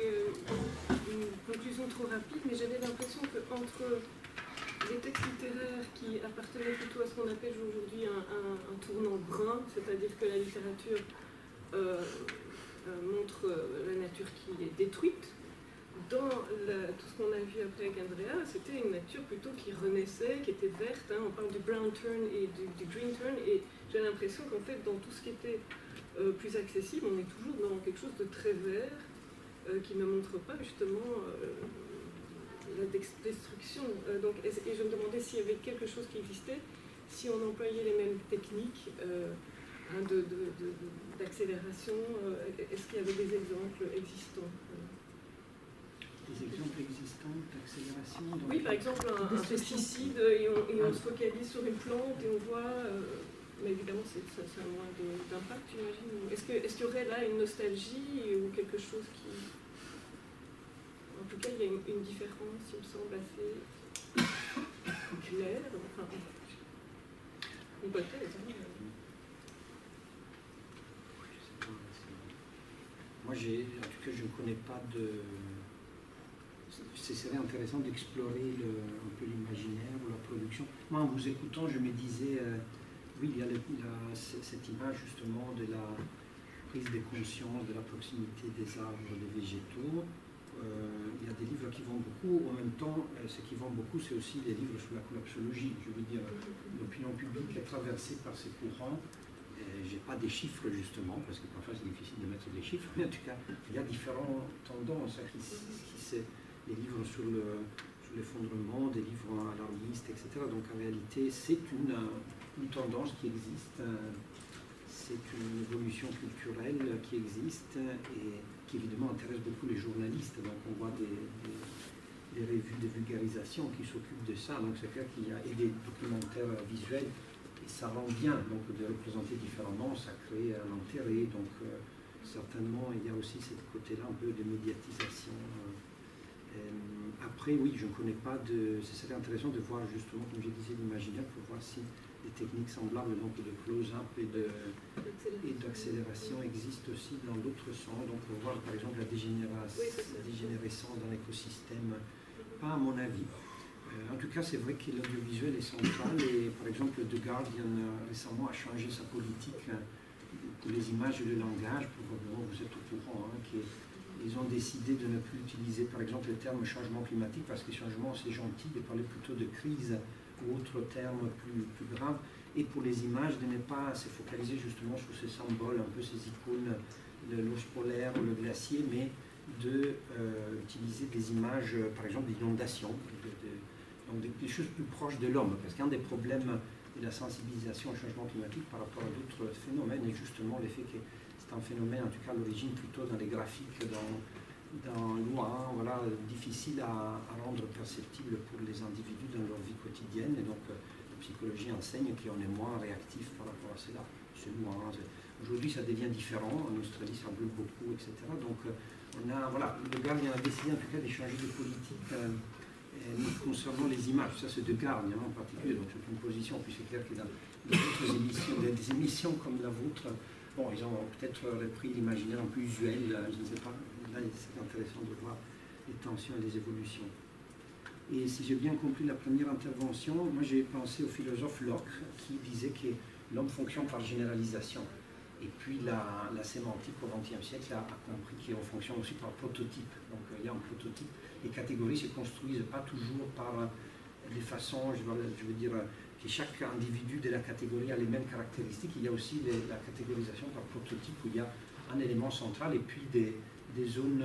une conclusion trop rapide, mais j'avais l'impression qu'entre les textes littéraires qui appartenaient plutôt à ce qu'on appelle aujourd'hui un tournant brun, c'est-à-dire que la littérature montre la nature qui est détruite, dans tout ce qu'on a vu après avec Andrea, c'était une nature plutôt qui renaissait, qui était verte. Hein, on parle du brown turn et du green turn, et j'ai l'impression qu'en fait, dans tout ce qui était plus accessible, on est toujours dans quelque chose de très vert, qui ne montre pas justement la destruction. Et je me demandais s'il y avait quelque chose qui existait, si on employait les mêmes techniques hein, d'accélération. Est-ce qu'il y avait des exemples existants? Des exemples existants d'accélération? Oui, par exemple, un pesticide, et on se focalise sur une plante et on voit... mais évidemment, ça a moins d'impact, j'imagine. Est-ce qu'il y aurait là une nostalgie ou quelque chose qui... En tout cas, il y a une différence, il me semble, assez claire. Enfin, une hypothèse. Moi, en tout cas, je ne connais pas de... Ce serait intéressant d'explorer un peu l'imaginaire ou la production. Moi, en vous écoutant, je me disais, oui, il y a cette image justement de la prise de conscience de la proximité des arbres, des végétaux. Il y a des livres qui vendent beaucoup. En même temps, ce qui vend beaucoup, c'est aussi des livres sur la collapsologie. Je veux dire, l'opinion publique est traversée par ces courants. Je n'ai pas des chiffres justement, parce que parfois c'est difficile de mettre des chiffres, mais en tout cas, il y a différentes tendances. Les livres sur l'effondrement, des livres alarmistes, etc. Donc en réalité, c'est une tendance qui existe, c'est une évolution culturelle qui existe et qui évidemment intéresse beaucoup les journalistes. Donc on voit des revues de vulgarisation qui s'occupent de ça. Donc c'est clair qu'il y a et des documentaires visuels. Et ça rend bien donc, de représenter différemment, ça crée un intérêt. Donc certainement, il y a aussi ce côté-là un peu de médiatisation. Après, oui, je ne connais pas de... Ce serait intéressant de voir justement, comme je disais, l'imaginaire pour voir si des techniques semblables donc de close-up et d'accélération existent aussi dans d'autres sens. Donc pour voir par exemple la dégénérescence dans l'écosystème, pas à mon avis. En tout cas, c'est vrai que l'audiovisuel est central et par exemple The Guardian récemment a changé sa politique pour les images et le langage, probablement vous êtes au courant, ils ont décidé de ne plus utiliser par exemple le terme changement climatique parce que changement c'est gentil, de parler plutôt de crise ou autres termes plus graves, et pour les images de ne pas se focaliser justement sur ces symboles, un peu ces icônes, l'ours polaire ou le glacier, mais d'utiliser des images par exemple d'inondations, donc des choses plus proches de l'homme, parce qu'un des problèmes de la sensibilisation au changement climatique par rapport à d'autres phénomènes est justement l'effet que c'est un phénomène, en tout cas à l'origine plutôt dans les graphiques, dans loin, voilà, difficile à rendre perceptible pour les individus dans leur vie quotidienne. Et donc la psychologie enseigne qu'on est moins réactif par rapport à cela. C'est loin. Aujourd'hui, ça devient différent. En Australie, ça brûle beaucoup, etc. Donc on a, voilà, le Guardian a décidé en tout cas d'échanger de politique concernant les images. Ça, c'est de Guardian en particulier. Donc c'est une position. Puis c'est clair que dans d'autres émissions, des émissions comme la vôtre, bon, ils ont peut-être repris l'imaginaire un peu usuel, je ne sais pas. Là, c'est intéressant de voir les tensions et les évolutions. Et si j'ai bien compris la première intervention, moi j'ai pensé au philosophe Locke qui disait que l'homme fonctionne par généralisation. Et puis la sémantique au XXe siècle a compris qu'on fonctionne aussi par prototype. Donc il y a un prototype. Les catégories ne se construisent pas toujours par des façons, je veux dire, que chaque individu de la catégorie a les mêmes caractéristiques. Il y a aussi la catégorisation par prototype où il y a un élément central et puis des zones,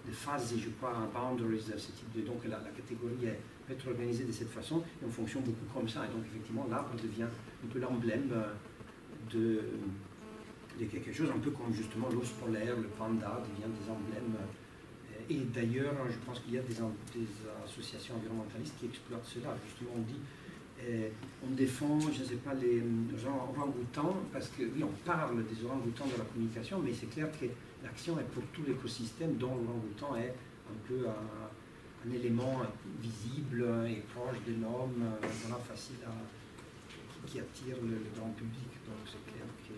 des phases, je crois, boundaries, ce type de... Donc la catégorie peut être organisée de cette façon et on fonctionne beaucoup comme ça. Et donc effectivement, l'arbre devient un peu l'emblème de quelque chose, un peu comme justement l'ours polaire, le panda devient des emblèmes. Et d'ailleurs, je pense qu'il y a des associations environnementalistes qui exploitent cela. Justement, on dit... on défend, je ne sais pas, les orang-outans, parce que oui, on parle des orang-outans de la communication, mais c'est clair que l'action est pour tout l'écosystème, dont l'orang-outan est un peu un élément visible et proche de l'homme, voilà, facile qui attire le grand public. Donc c'est clair que...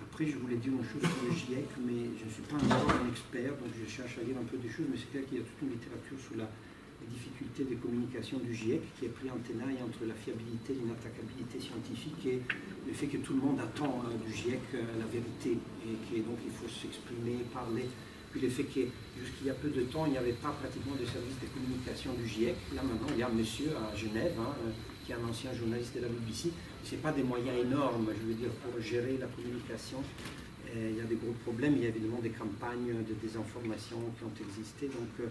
Après, je voulais dire une chose sur le GIEC, mais je ne suis pas encore un expert, donc je cherche à lire un peu des choses, mais c'est clair qu'il y a toute une littérature sur les difficultés de communication du GIEC qui est pris en tenaille entre la fiabilité et l'inattaquabilité scientifique et le fait que tout le monde attend du GIEC la vérité et que donc il faut s'exprimer, parler. Puis le fait que jusqu'il y a peu de temps, il n'y avait pas pratiquement de service de communication du GIEC. Là maintenant, il y a un monsieur à Genève, qui est un ancien journaliste de la BBC. Ce n'est pas des moyens énormes, je veux dire, pour gérer la communication. Il y a des gros problèmes, il y a évidemment des campagnes de désinformation qui ont existé, donc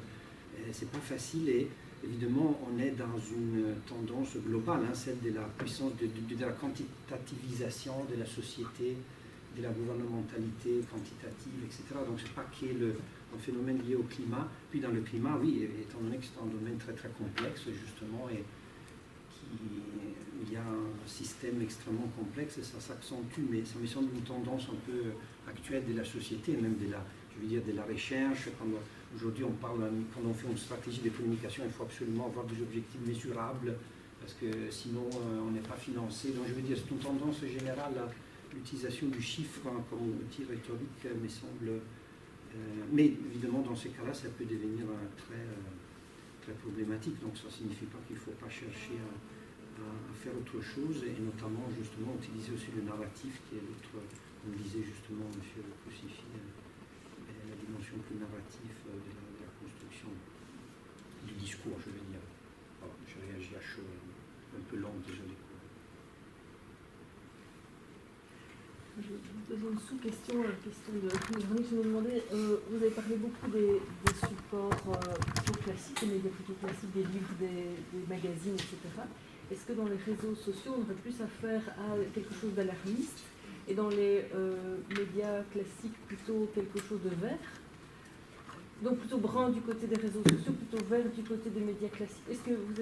c'est pas facile. Et évidemment, on est dans une tendance globale, hein, celle de la puissance, de la quantitativisation de la société, de la gouvernementalité quantitative, etc. Donc, ce n'est pas un phénomène lié au climat. Puis, dans le climat, oui, étant donné que c'est un domaine très, très complexe, justement, et il y a un système extrêmement complexe et ça s'accentue, mais ça me semble une tendance un peu actuelle de la société, même de la recherche. Aujourd'hui, quand on fait une stratégie de communication, il faut absolument avoir des objectifs mesurables, parce que sinon, on n'est pas financé. Donc, je veux dire, c'est une tendance générale à l'utilisation du chiffre comme outil rhétorique, me semble. Mais évidemment, dans ces cas-là, ça peut devenir très problématique. Donc, ça ne signifie pas qu'il ne faut pas chercher à faire autre chose, et notamment, justement, utiliser aussi le narratif, qui est l'autre, comme disait justement M. Crucifix, la dimension plus narrative de la construction du discours, je veux dire. Voilà, je réagis à chaud, un peu lent, désolé. Je vous pose une sous-question, question de Véronique. Je me demandais, vous avez parlé beaucoup des supports plutôt classiques, des médias plutôt classiques, des livres, des magazines, etc. Est-ce que dans les réseaux sociaux, on aurait plus affaire à quelque chose d'alarmiste, et dans les médias classiques, plutôt quelque chose de vert? Donc plutôt brun du côté des réseaux sociaux, plutôt vert du côté des médias classiques. Est-ce que vous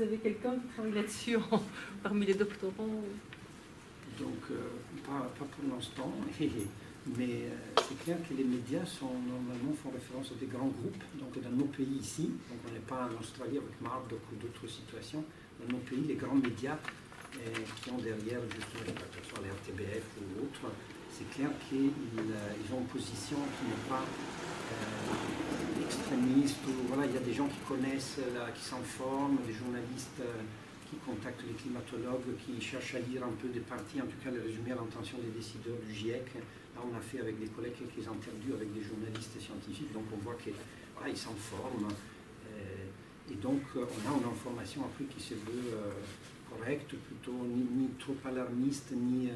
avez quelqu'un qui travaille là-dessus parmi les doctorants? Donc, pas pour l'instant, mais c'est clair que les médias normalement font référence à des grands groupes. Donc, dans nos pays ici, donc on n'est pas en Australie avec Murdoch ou d'autres situations, dans nos pays, les grands médias qui ont derrière, justement, que ce soit les RTBF ou autres, c'est clair qu'ils ont une position qui n'est pas extrémiste. Ou, voilà, il y a des gens qui connaissent, qui s'informent, des journalistes qui contactent les climatologues, qui cherchent à lire un peu des parties, en tout cas les résumés à l'intention des décideurs du GIEC. Là, on a fait avec des collègues quelques interviews avec des journalistes scientifiques, donc on voit qu'ils voilà, s'informent. Et donc, on a une information après qui se veut correcte, plutôt ni trop alarmiste, ni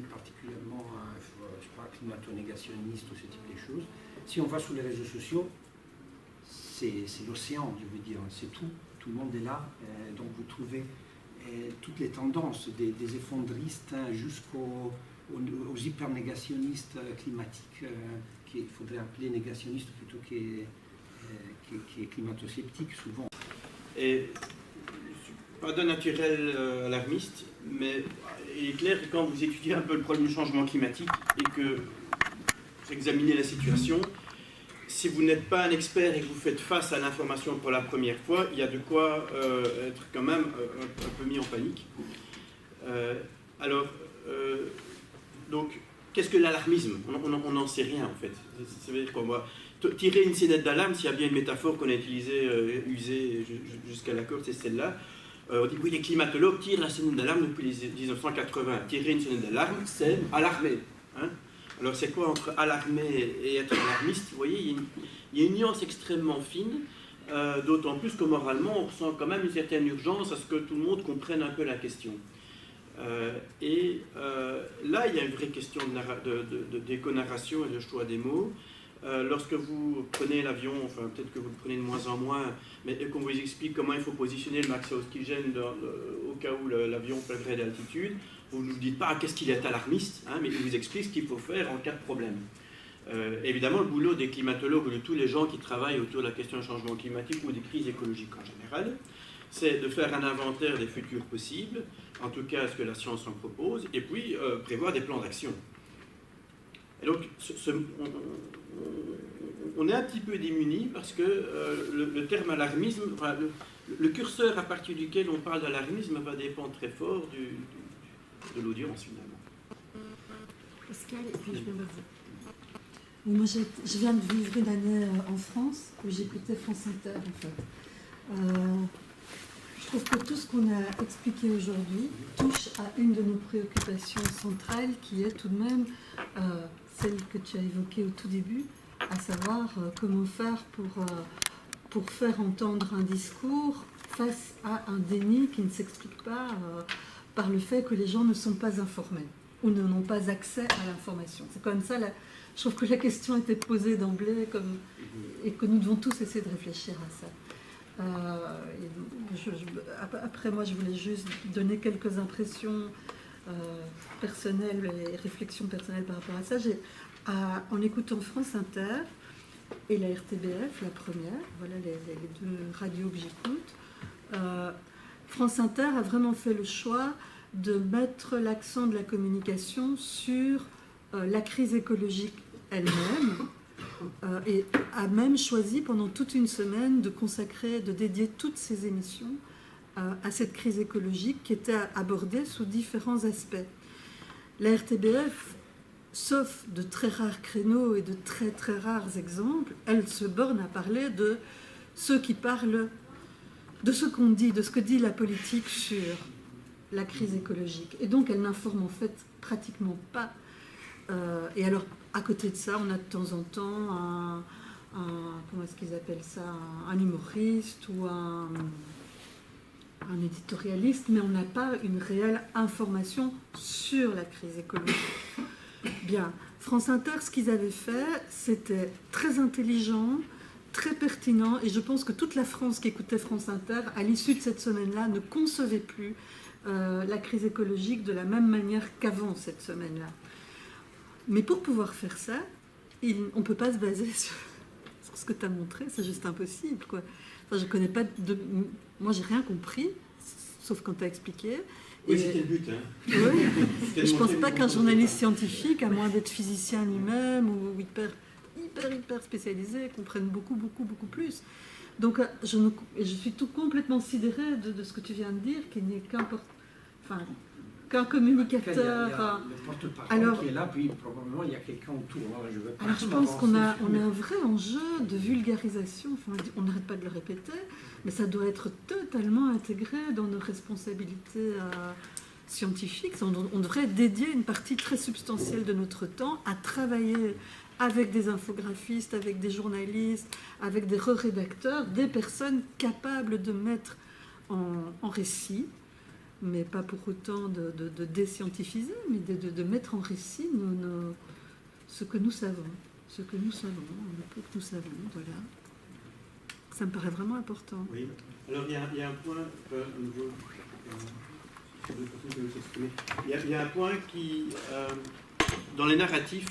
particulièrement je sais pas, climato-négationniste ou ce type de choses. Si on va sur les réseaux sociaux, c'est l'océan, je veux dire, c'est tout. Tout le monde est là, donc vous trouvez toutes les tendances, des effondristes jusqu'aux hyper-négationnistes climatiques, qu'il faudrait appeler négationnistes plutôt que climato-sceptiques souvent. Et je ne suis pas d'un naturel alarmiste, mais il est clair que quand vous étudiez un peu le problème du changement climatique et que vous examinez la situation, si vous n'êtes pas un expert et que vous faites face à l'information pour la première fois, il y a de quoi être quand même un peu mis en panique. Donc, qu'est-ce que l'alarmisme? On n'en sait rien en fait. Ça veut dire qu'on va tirer une sonnette d'alarme, s'il y a bien une métaphore qu'on a usée jusqu'à la corde, c'est celle-là. On dit oui, les climatologues tirent la sonnette d'alarme depuis les 1980. Tirer une sonnette d'alarme, c'est alarmer. Hein? Alors c'est quoi entre alarmer et être alarmiste? Vous voyez, il y a une nuance extrêmement fine, d'autant plus que moralement on ressent quand même une certaine urgence à ce que tout le monde comprenne un peu la question. Là il y a une vraie question d'éco-narration et de choix des mots. Lorsque vous prenez l'avion, enfin peut-être que vous le prenez de moins en moins, mais qu'on vous explique comment il faut positionner le max oxygène au cas où l'avion perdrait d'altitude, vous ne vous dites pas qu'est-ce qu'il est alarmiste, hein, mais il vous explique ce qu'il faut faire en cas de problème. Évidemment, le boulot des climatologues ou de tous les gens qui travaillent autour de la question du changement climatique ou des crises écologiques en général, c'est de faire un inventaire des futurs possibles, en tout cas ce que la science en propose, et puis prévoir des plans d'action. Et donc, on est un petit peu démunis parce que le terme alarmisme, enfin, le curseur à partir duquel on parle d'alarmisme va dépendre très fort de l'audience finalement. Pascal, et puis je vais vers vous. Moi, je viens de vivre une année en France où j'écoutais France Inter en fait. Je trouve que tout ce qu'on a expliqué aujourd'hui touche à une de nos préoccupations centrales qui est tout de même celle que tu as évoquée au tout début, à savoir comment faire pour faire entendre un discours face à un déni qui ne s'explique pas par le fait que les gens ne sont pas informés. ou n'ont pas accès à l'information. C'est comme ça, je trouve que la question était posée d'emblée et que nous devons tous essayer de réfléchir à ça. Après, moi, je voulais juste donner quelques impressions personnelles et réflexions personnelles par rapport à ça. En écoutant France Inter et la RTBF, la première, voilà les deux radios que j'écoute, France Inter a vraiment fait le choix de mettre l'accent de la communication sur la crise écologique elle-même, et a même choisi pendant toute une semaine de dédier toutes ses émissions à cette crise écologique qui était abordée sous différents aspects. La RTBF, sauf de très rares créneaux et de très très rares exemples, elle se borne à parler de ceux qui parlent, de ce qu'on dit, de ce que dit la politique sur la crise écologique. Et donc elle n'informe en fait pratiquement pas. Et alors, à côté de ça, on a de temps en temps comment est-ce qu'ils appellent ça, un humoriste ou un éditorialiste, mais on n'a pas une réelle information sur la crise écologique. Bien, France Inter, ce qu'ils avaient fait, c'était très intelligent, très pertinent, et je pense que toute la France qui écoutait France Inter, à l'issue de cette semaine-là, ne concevait plus la crise écologique de la même manière qu'avant cette semaine-là. Mais pour pouvoir faire ça, on ne peut pas se baser sur ce que tu as montré, c'est juste impossible, quoi. Enfin, je connais pas moi, j'ai rien compris, sauf quand tu as expliqué. Oui, c'était le but. Hein. Oui. Je ne pense pas qu'un journaliste scientifique, à moins d'être physicien lui-même ou hyper spécialisé, comprenne beaucoup plus. Donc, je suis complètement sidérée de ce que tu viens de dire, qu'il n'y ait qu'un communicateur. Il y a le porte-parole qui est là, puis probablement il y a quelqu'un autour. Alors je pense qu'on a un vrai enjeu de vulgarisation, on n'arrête pas de le répéter, mais ça doit être totalement intégré dans nos responsabilités scientifiques. On devrait dédier une partie très substantielle de notre temps à travailler avec des infographistes, avec des journalistes, avec des rédacteurs, des personnes capables de mettre en récit, mais pas pour autant de déscientifiser, mais de mettre en récit ce que nous savons, le peu que nous savons, voilà. Ça me paraît vraiment important. Oui. Alors il y a un point au niveau... Il y a un point qui, dans les narratifs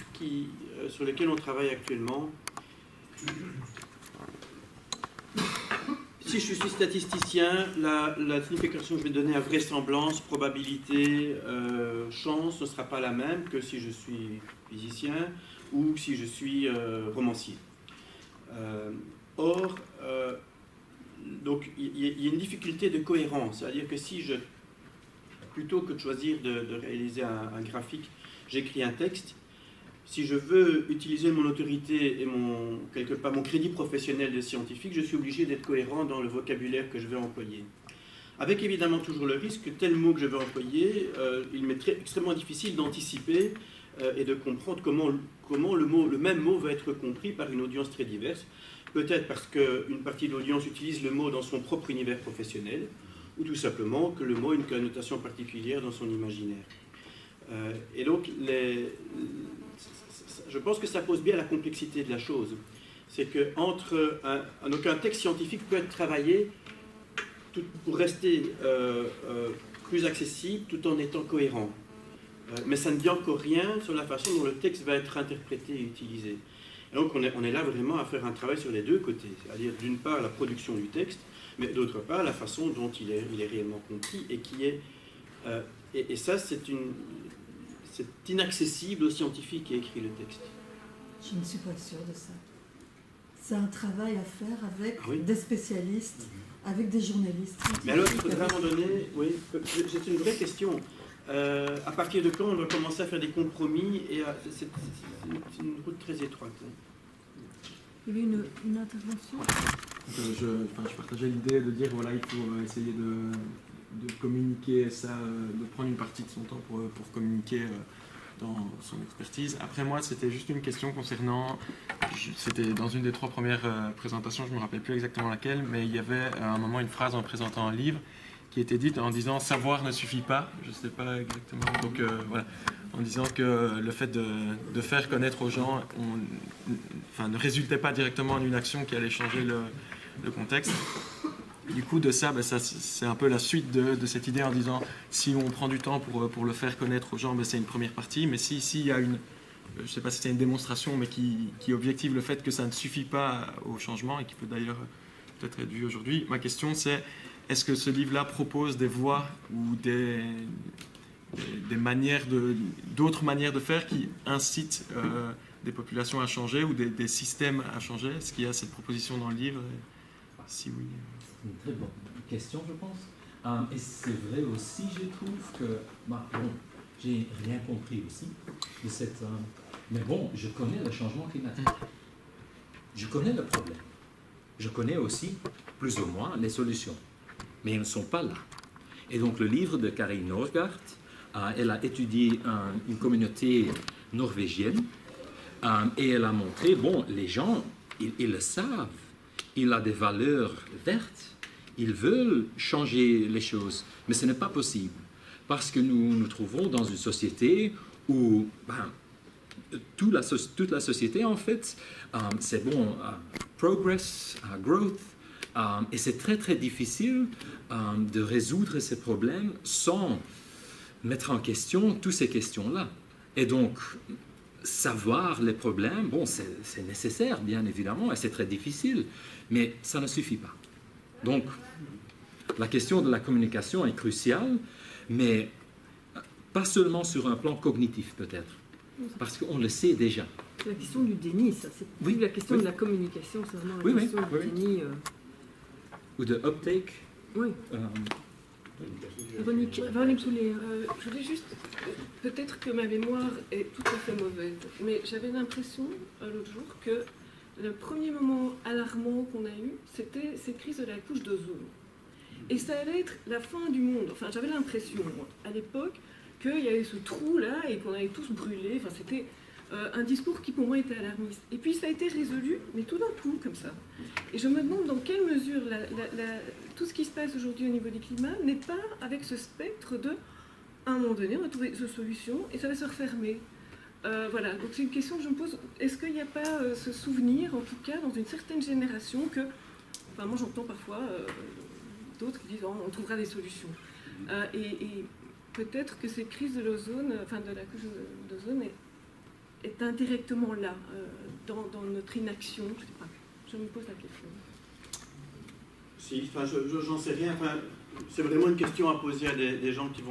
sur lesquels on travaille actuellement, si je suis statisticien, la signification que je vais donner à vraisemblance, probabilité, chance ne sera pas la même que si je suis physicien ou si je suis romancier. Or, donc il y a une difficulté de cohérence, c'est-à-dire que si plutôt que de choisir de réaliser un graphique, j'écris un texte. Si je veux utiliser mon autorité et mon crédit professionnel de scientifique, je suis obligé d'être cohérent dans le vocabulaire que je vais employer. Avec évidemment toujours le risque que tel mot que je vais employer, il m'est extrêmement difficile d'anticiper et de comprendre comment le même mot va être compris par une audience très diverse. Peut-être parce qu'une partie de l'audience utilise le mot dans son propre univers professionnel, ou tout simplement que le mot a une connotation particulière dans son imaginaire. Et donc, je pense que ça pose bien la complexité de la chose. C'est qu'un texte scientifique peut être travaillé pour rester plus accessible tout en étant cohérent. Mais ça ne dit encore rien sur la façon dont le texte va être interprété et utilisé. Et donc on est là vraiment à faire un travail sur les deux côtés, c'est-à-dire d'une part la production du texte, mais d'autre part la façon dont il est réellement compris et qui est... et ça, c'est inaccessible aux scientifiques qui écrit le texte. Je ne suis pas sûre de ça. C'est un travail à faire avec des spécialistes, avec des journalistes. Mais alors, il faudrait à un moment donné... Oui, c'est une vraie question. À partir de quand on doit commencer à faire des compromis et c'est une route très étroite. Il y avait une intervention. Je partageais l'idée de dire voilà, il faut essayer de communiquer ça, de prendre une partie de son temps pour communiquer dans son expertise. Après moi, c'était juste une question concernant, c'était dans une des 3 premières présentations, je ne me rappelle plus exactement laquelle, mais il y avait à un moment une phrase en présentant un livre qui était dite en disant « savoir ne suffit pas », je ne sais pas exactement, donc voilà. en disant que le fait de faire connaître aux gens ne résultait pas directement en une action qui allait changer le contexte. Du coup, de ça, c'est un peu la suite de cette idée en disant si on prend du temps pour le faire connaître aux gens, c'est une première partie, mais si il y a je ne sais pas si c'est une démonstration, mais qui objective le fait que ça ne suffit pas au changement et qui peut d'ailleurs peut-être être vu aujourd'hui, ma question c'est est-ce que ce livre-là propose des voies ou d'autres manières de faire qui incitent des populations à changer ou des systèmes à changer? Est-ce qu'il y a cette proposition dans le livre? Si oui. C'est une très bonne question, je pense. Et c'est vrai aussi, je trouve que... j'ai rien compris aussi de cette... mais bon, je connais le changement climatique. Je connais le problème. Je connais aussi, plus ou moins, les solutions. Mais elles ne sont pas là. Et donc, le livre de Karin Norgaard, elle a étudié une communauté norvégienne et elle a montré, les gens, ils le savent. Il a des valeurs vertes. Ils veulent changer les choses. Mais ce n'est pas possible. Parce que nous nous trouvons dans une société où toute la société, en fait, c'est progress, growth, et c'est très, très difficile de résoudre ces problèmes sans mettre en question toutes ces questions-là. Et donc, savoir les problèmes, c'est nécessaire, bien évidemment, et c'est très difficile, mais ça ne suffit pas. Donc, la question de la communication est cruciale, mais pas seulement sur un plan cognitif, peut-être, parce qu'on le sait déjà. C'est la question du déni, ça. C'est plus la question de la communication, c'est vraiment la question du déni. Ou de uptake. Oui. Véronique Poulet, je voulais juste... Peut-être que ma mémoire est tout à fait mauvaise, mais j'avais l'impression, l'autre jour, que le premier moment alarmant qu'on a eu, c'était cette crise de la couche d'ozone. Et ça allait être la fin du monde. Enfin, j'avais l'impression, à l'époque, qu'il y avait ce trou-là et qu'on allait tous brûler. Enfin, c'était un discours qui, pour moi, était alarmiste. Et puis, ça a été résolu, mais tout d'un coup, comme ça. Et je me demande dans quelle mesure tout ce qui se passe aujourd'hui au niveau du climat n'est pas avec ce spectre de, à un moment donné, on va trouver une solution et ça va se refermer. Voilà, donc c'est une question que je me pose. Est-ce qu'il n'y a pas ce souvenir, en tout cas, dans une certaine génération, que... Enfin, moi, j'entends parfois d'autres qui disent on trouvera des solutions. Et peut-être que cette crise de l'ozone, enfin de la couche d'ozone, est indirectement là, dans notre inaction. Je ne sais pas. Je me pose la question. Si, enfin, j'en sais rien. Enfin, c'est vraiment une question à poser à des gens qui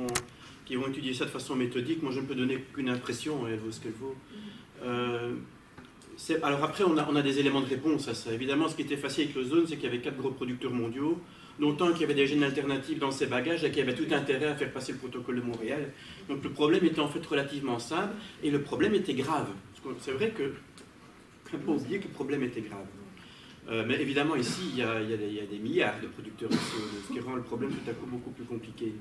vont étudier ça de façon méthodique. Moi, je ne peux donner qu'une impression, et elle vaut ce qu'elle vaut. Alors après, on a des éléments de réponse à ça. Évidemment, ce qui était facile avec l'ozone, c'est qu'il y avait 4 gros producteurs mondiaux, longtemps qu'il y avait des gènes alternatifs dans ces bagages et qu'il y avait tout intérêt à faire passer le protocole de Montréal. Donc le problème était en fait relativement simple et le problème était grave. C'est vrai que, il ne faut pas oublier que le problème était grave. Mais évidemment, ici, il y a des milliards de producteurs de CO2, ce qui rend le problème tout à coup beaucoup plus compliqué.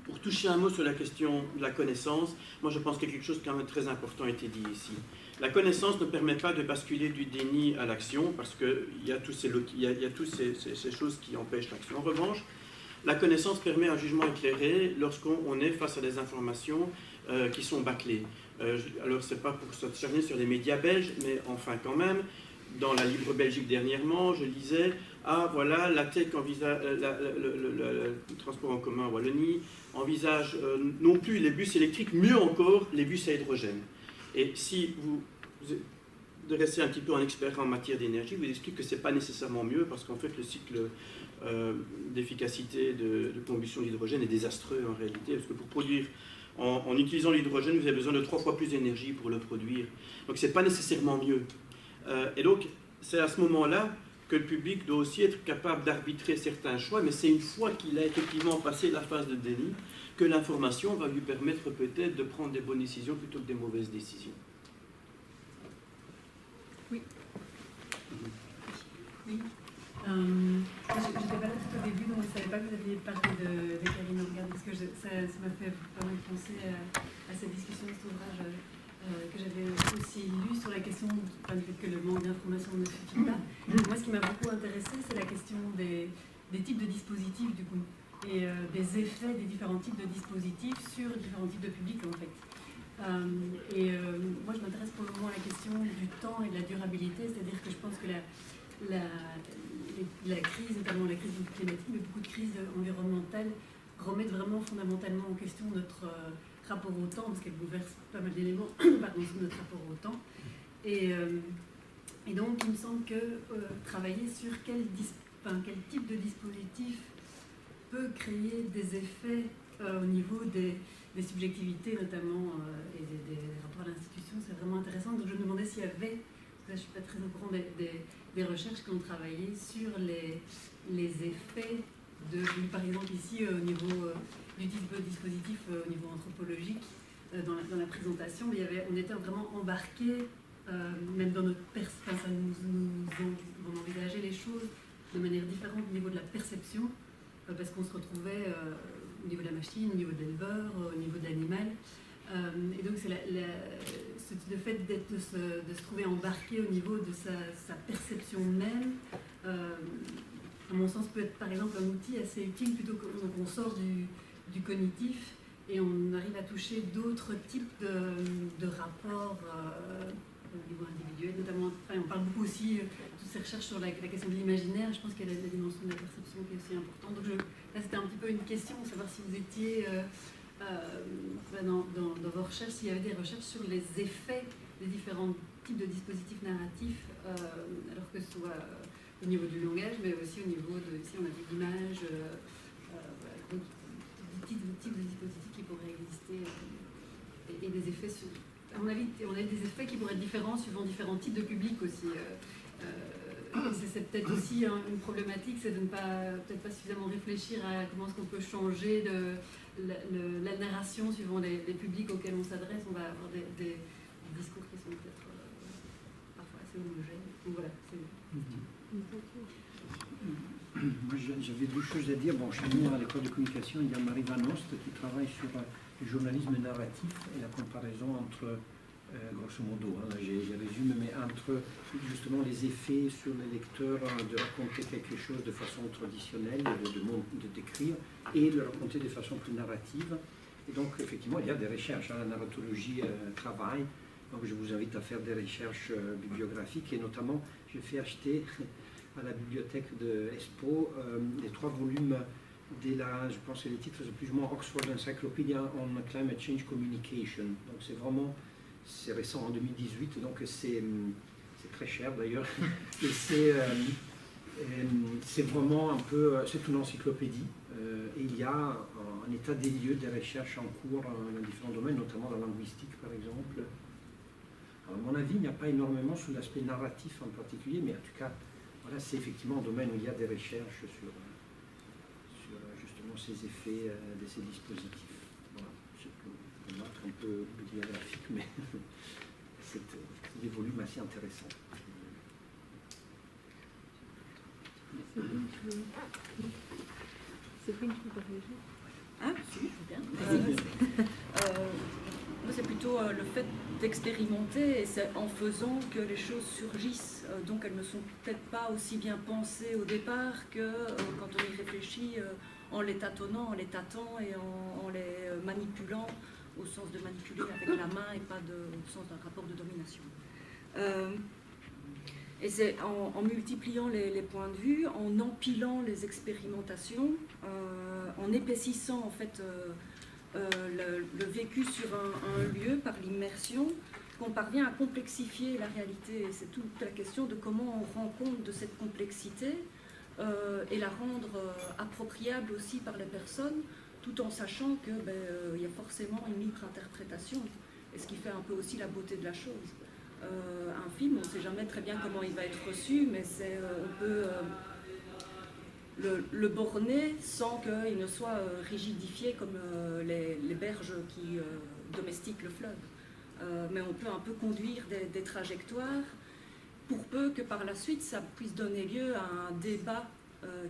Pour toucher un mot sur la question de la connaissance, moi je pense que quelque chose de quand même très important a été dit ici. La connaissance ne permet pas de basculer du déni à l'action parce qu'il y a toutes ces choses qui empêchent l'action. En revanche, la connaissance permet un jugement éclairé lorsqu'on est face à des informations qui sont bâclées. Alors c'est pas pour s'acharner sur les médias belges, mais enfin quand même, dans la Libre Belgique dernièrement, je lisais voilà, la TEC envisage, le transport en commun en Wallonie envisage non plus les bus électriques, mieux encore les bus à hydrogène. Et si vous dressez un petit peu un expert en matière d'énergie, vous explique que ce n'est pas nécessairement mieux parce qu'en fait le cycle d'efficacité de combustion d'hydrogène est désastreux en réalité, parce que pour produire en utilisant l'hydrogène, vous avez besoin de 3 fois plus d'énergie pour le produire. Donc ce n'est pas nécessairement mieux. Et donc c'est à ce moment-là que le public doit aussi être capable d'arbitrer certains choix, mais c'est une fois qu'il a effectivement passé la phase de déni que l'information va lui permettre peut-être de prendre des bonnes décisions plutôt que des mauvaises décisions. Oui. Oui. Je n'étais pas là tout au début, donc je ne savais pas que vous aviez parlé de Karin Norgaard, parce que ça m'a fait pas mal penser à cette discussion, cet ouvrage que j'avais aussi lu sur la question du fait que le manque d'information ne suffit pas. Moi, ce qui m'a beaucoup intéressé, c'est la question des types de dispositifs, du coup. et des effets des différents types de dispositifs sur différents types de publics en fait. Moi je m'intéresse pour le moment à la question du temps et de la durabilité, c'est-à-dire que je pense que la crise, notamment la crise climatique, mais beaucoup de crises environnementales remettent vraiment fondamentalement en question notre rapport au temps, parce qu'elle bouleverse pas mal d'éléments pardon, sur notre rapport au temps. Et donc, il me semble que travailler sur quel type de dispositif peut créer des effets au niveau des subjectivités, notamment, et des rapports à l'institution, c'est vraiment intéressant. Donc, je me demandais s'il y avait, parce que là, je ne suis pas très au courant des recherches qui ont travaillé sur les effets par exemple ici au niveau du type de dispositif au niveau anthropologique dans la présentation, on était vraiment embarqués même dans notre on envisageait les choses de manière différente au niveau de la perception parce qu'on se retrouvait au niveau de la machine, au niveau de l'éleveur, au niveau de l'animal et donc c'est le fait de se trouver embarqué au niveau de sa perception même à mon sens, peut être par exemple un outil assez utile plutôt qu'on sort du cognitif et on arrive à toucher d'autres types de rapports au niveau individuel, notamment, on parle beaucoup aussi de toutes ces recherches sur la question de l'imaginaire, je pense qu'il y a la dimension de la perception qui est aussi importante. Donc là, c'était un petit peu une question, savoir si vous étiez dans vos recherches, s'il y avait des recherches sur les effets des différents types de dispositifs narratifs, alors que ce soit au niveau du langage, mais aussi au niveau ici on a vu l'image, donc des types de dispositifs qui pourraient exister et des effets, à mon avis, on a des effets qui pourraient être différents suivant différents types de publics aussi. C'est peut-être aussi une problématique, c'est de ne peut-être pas suffisamment réfléchir à comment est-ce qu'on peut changer la narration suivant les publics auxquels on s'adresse. On va avoir des discours qui sont peut-être parfois assez homogènes. Donc voilà, Moi, j'avais deux choses à dire. Bon, chez nous, à l'école de communication, il y a Marie Van Oost qui travaille sur le journalisme narratif et la comparaison entre, grosso modo, là j'ai résumé, mais entre justement les effets sur les lecteurs de raconter quelque chose de façon traditionnelle, de décrire, et de le raconter de façon plus narrative. Et donc, effectivement, il y a des recherches. La narratologie travaille. Donc, je vous invite à faire des recherches bibliographiques et notamment, j'ai fait acheter à la bibliothèque de Espoo les 3 volumes je pense que les titres sont plus ou moins Oxford Encyclopedia on Climate Change Communication. Donc c'est récent en 2018, donc c'est très cher d'ailleurs. Et c'est vraiment un peu, c'est une encyclopédie. Et il y a un état des lieux des recherches en cours dans différents domaines, notamment la linguistique par exemple. Alors, à mon avis, il n'y a pas énormément sur l'aspect narratif en particulier, mais en tout cas, voilà, c'est effectivement un domaine où il y a des recherches sur justement ces effets de ces dispositifs. Voilà, c'est un peu bibliographique, mais c'est des volumes assez intéressants. C'est pas une chose à réagir. Ah, si, je veux bien. Moi, c'est plutôt le fait d'expérimenter et c'est en faisant que les choses surgissent. Donc, elles ne sont peut-être pas aussi bien pensées au départ que quand on y réfléchit en les tâtonnant, en les tâtant et en les manipulant au sens de manipuler avec la main et pas au sens d'un rapport de domination. Et c'est en multipliant les points de vue, en empilant les expérimentations, en épaississant en fait le vécu sur un lieu par l'immersion, qu'on parvient à complexifier la réalité. Et c'est toute la question de comment on rend compte de cette complexité et la rendre appropriable aussi par les personnes, tout en sachant qu'il y a forcément une libre interprétation, et ce qui fait un peu aussi la beauté de la chose. Un film, on ne sait jamais très bien comment il va être reçu, mais on peut le borner sans qu'il ne soit rigidifié comme les berges qui domestiquent le fleuve. Mais on peut un peu conduire des trajectoires pour peu que par la suite ça puisse donner lieu à un débat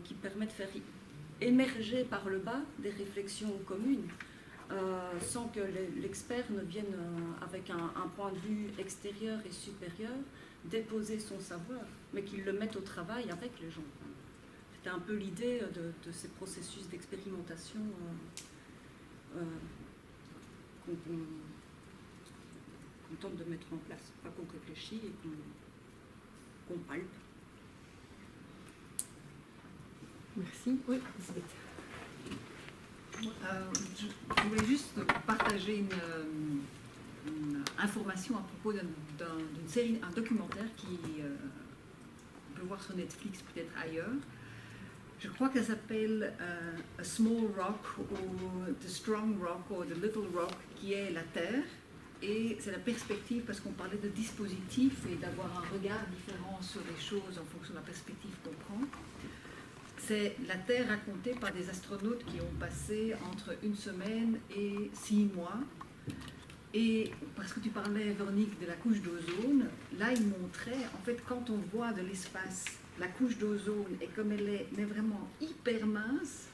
qui permet de faire émerger par le bas des réflexions communes. Sans que l'expert ne vienne avec un point de vue extérieur et supérieur déposer son savoir, mais qu'il le mette au travail avec les gens. C'était un peu l'idée de ces processus d'expérimentation qu'on tente de mettre en place, pas qu'on réfléchit et qu'on palpe. Merci. Oui, je voulais juste partager une information à propos d'une série, un documentaire qui on peut voir sur Netflix, peut-être ailleurs. Je crois qu'elle s'appelle A Small Rock ou The Strong Rock ou The Little Rock, qui est la Terre. Et c'est la perspective, parce qu'on parlait de dispositifs et d'avoir un regard différent sur les choses en fonction de la perspective qu'on prend. C'est la Terre racontée par des astronautes qui ont passé entre 1 semaine et 6 mois. Et parce que tu parlais, Véronique, de la couche d'ozone, là, il montrait, en fait, quand on voit de l'espace, la couche d'ozone, et comme elle est vraiment hyper mince,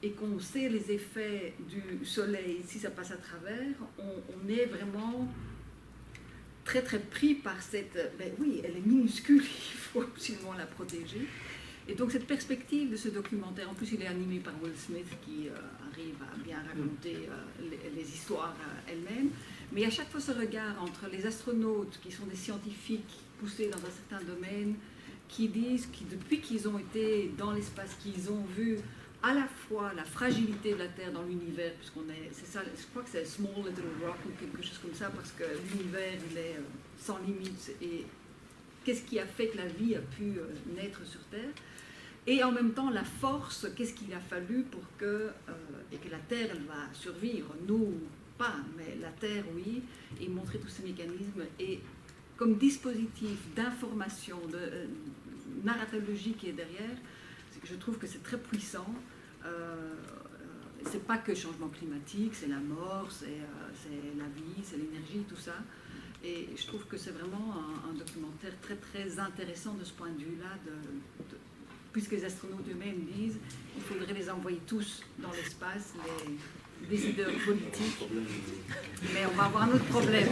et qu'on sait les effets du soleil, si ça passe à travers, on est vraiment très très pris par cette... Ben oui, elle est minuscule, il faut absolument la protéger. Et donc cette perspective de ce documentaire, en plus il est animé par Will Smith qui arrive à bien raconter les histoires elles-mêmes, mais à chaque fois ce regard entre les astronautes qui sont des scientifiques poussés dans un certain domaine, qui disent que depuis qu'ils ont été dans l'espace, qu'ils ont vu à la fois la fragilité de la Terre dans l'univers, puisqu'on est, c'est ça, je crois que c'est Small Little Rock ou quelque chose comme ça, parce que l'univers il est sans limite, et qu'est-ce qui a fait que la vie a pu naître sur Terre, et en même temps la force, qu'est-ce qu'il a fallu pour que, et que la Terre elle va survivre, nous pas, mais la Terre oui, et montrer tous ces mécanismes, et comme dispositif d'information, de narratologie qui est derrière, je trouve que c'est très puissant. C'est pas que le changement climatique, c'est la mort, c'est la vie, c'est l'énergie, tout ça. Et je trouve que c'est vraiment un documentaire très très intéressant de ce point de vue-là, puisque les astronautes eux-mêmes disent qu'il faudrait les envoyer tous dans l'espace, les décideurs politiques. Mais on va avoir un autre problème.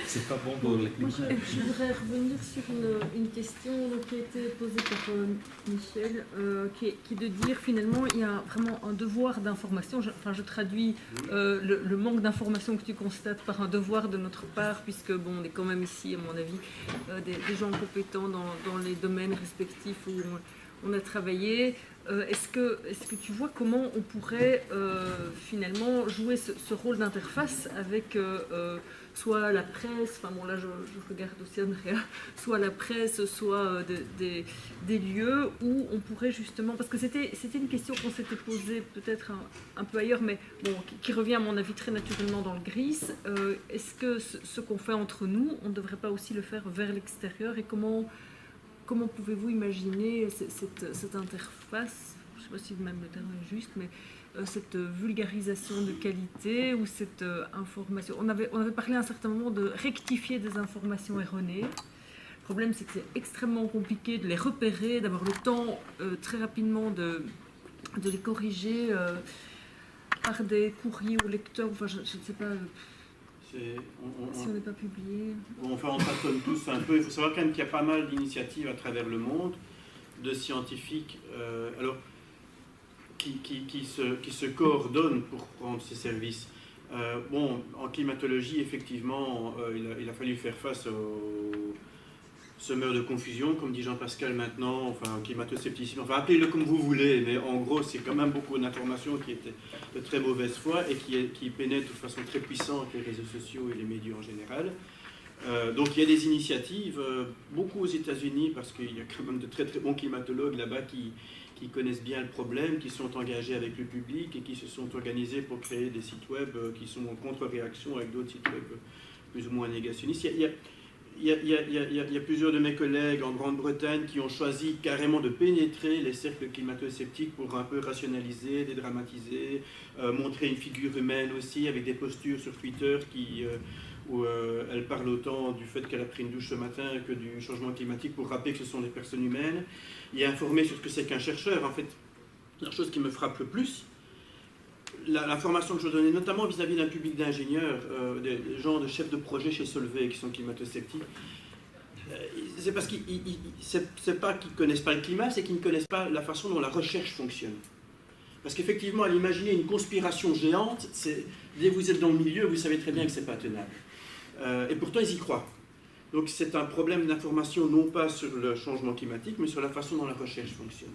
C'est pas bon pour les Moi, je voudrais revenir sur une question qui a été posée par Michel, qui est de dire finalement il y a vraiment un devoir d'information. Je traduis le manque d'information que tu constates par un devoir de notre part, puisque bon, on est quand même ici, à mon avis, des gens compétents dans les domaines respectifs où on a travaillé. Est-ce que tu vois comment on pourrait finalement jouer ce rôle d'interface avec soit la presse, enfin bon là je regarde aussi Andrea, soit la presse, soit des lieux où on pourrait justement, parce que c'était une question qu'on s'était posée peut-être un peu ailleurs, mais bon, qui revient à mon avis très naturellement dans le GRIS. Est-ce que ce qu'on fait entre nous, on ne devrait pas aussi le faire vers l'extérieur, et comment pouvez-vous imaginer cette interface, je ne sais pas si même le terme est juste, mais cette vulgarisation de qualité ou cette information. On avait parlé à un certain moment de rectifier des informations erronées. Le problème, c'est que c'est extrêmement compliqué de les repérer, d'avoir le temps très rapidement de les corriger par des courriers aux lecteurs. Enfin, je ne sais pas... si on n'est pas publié. Enfin, on tâtonne tous un peu. Il faut savoir quand même qu'il y a pas mal d'initiatives à travers le monde de scientifiques qui se coordonnent pour rendre ces services. Bon, en climatologie, effectivement, il a fallu faire face aux semeurs de confusion, comme dit Jean-Pascal maintenant, enfin, climato-scepticisme, enfin, appelez-le comme vous voulez, mais en gros, c'est quand même beaucoup d'informations qui étaient de très mauvaise foi et qui pénètrent de façon très puissante les réseaux sociaux et les médias en général. Donc il y a des initiatives, beaucoup aux États-Unis, parce qu'il y a quand même de très très bons climatologues là-bas qui connaissent bien le problème, qui sont engagés avec le public et qui se sont organisés pour créer des sites web qui sont en contre-réaction avec d'autres sites web plus ou moins négationnistes. Il y a plusieurs de mes collègues en Grande-Bretagne qui ont choisi carrément de pénétrer les cercles climato-sceptiques pour un peu rationaliser, dédramatiser, montrer une figure humaine aussi, avec des postures sur Twitter où elle parle autant du fait qu'elle a pris une douche ce matin que du changement climatique pour rappeler que ce sont des personnes humaines. Il est informé sur ce que c'est qu'un chercheur. En fait, la chose qui me frappe le plus, la formation que je donnais, notamment vis-à-vis d'un public d'ingénieurs, des gens de chefs de projet chez Solvay qui sont climato-sceptiques, C'est parce qu'ils c'est pas qu'ils ne connaissent pas le climat, c'est qu'ils ne connaissent pas la façon dont la recherche fonctionne. Parce qu'effectivement, à l'imaginer une conspiration géante, dès que vous êtes dans le milieu, vous savez très bien que ce n'est pas tenable. Et pourtant, ils y croient. Donc c'est un problème d'information, non pas sur le changement climatique, mais sur la façon dont la recherche fonctionne.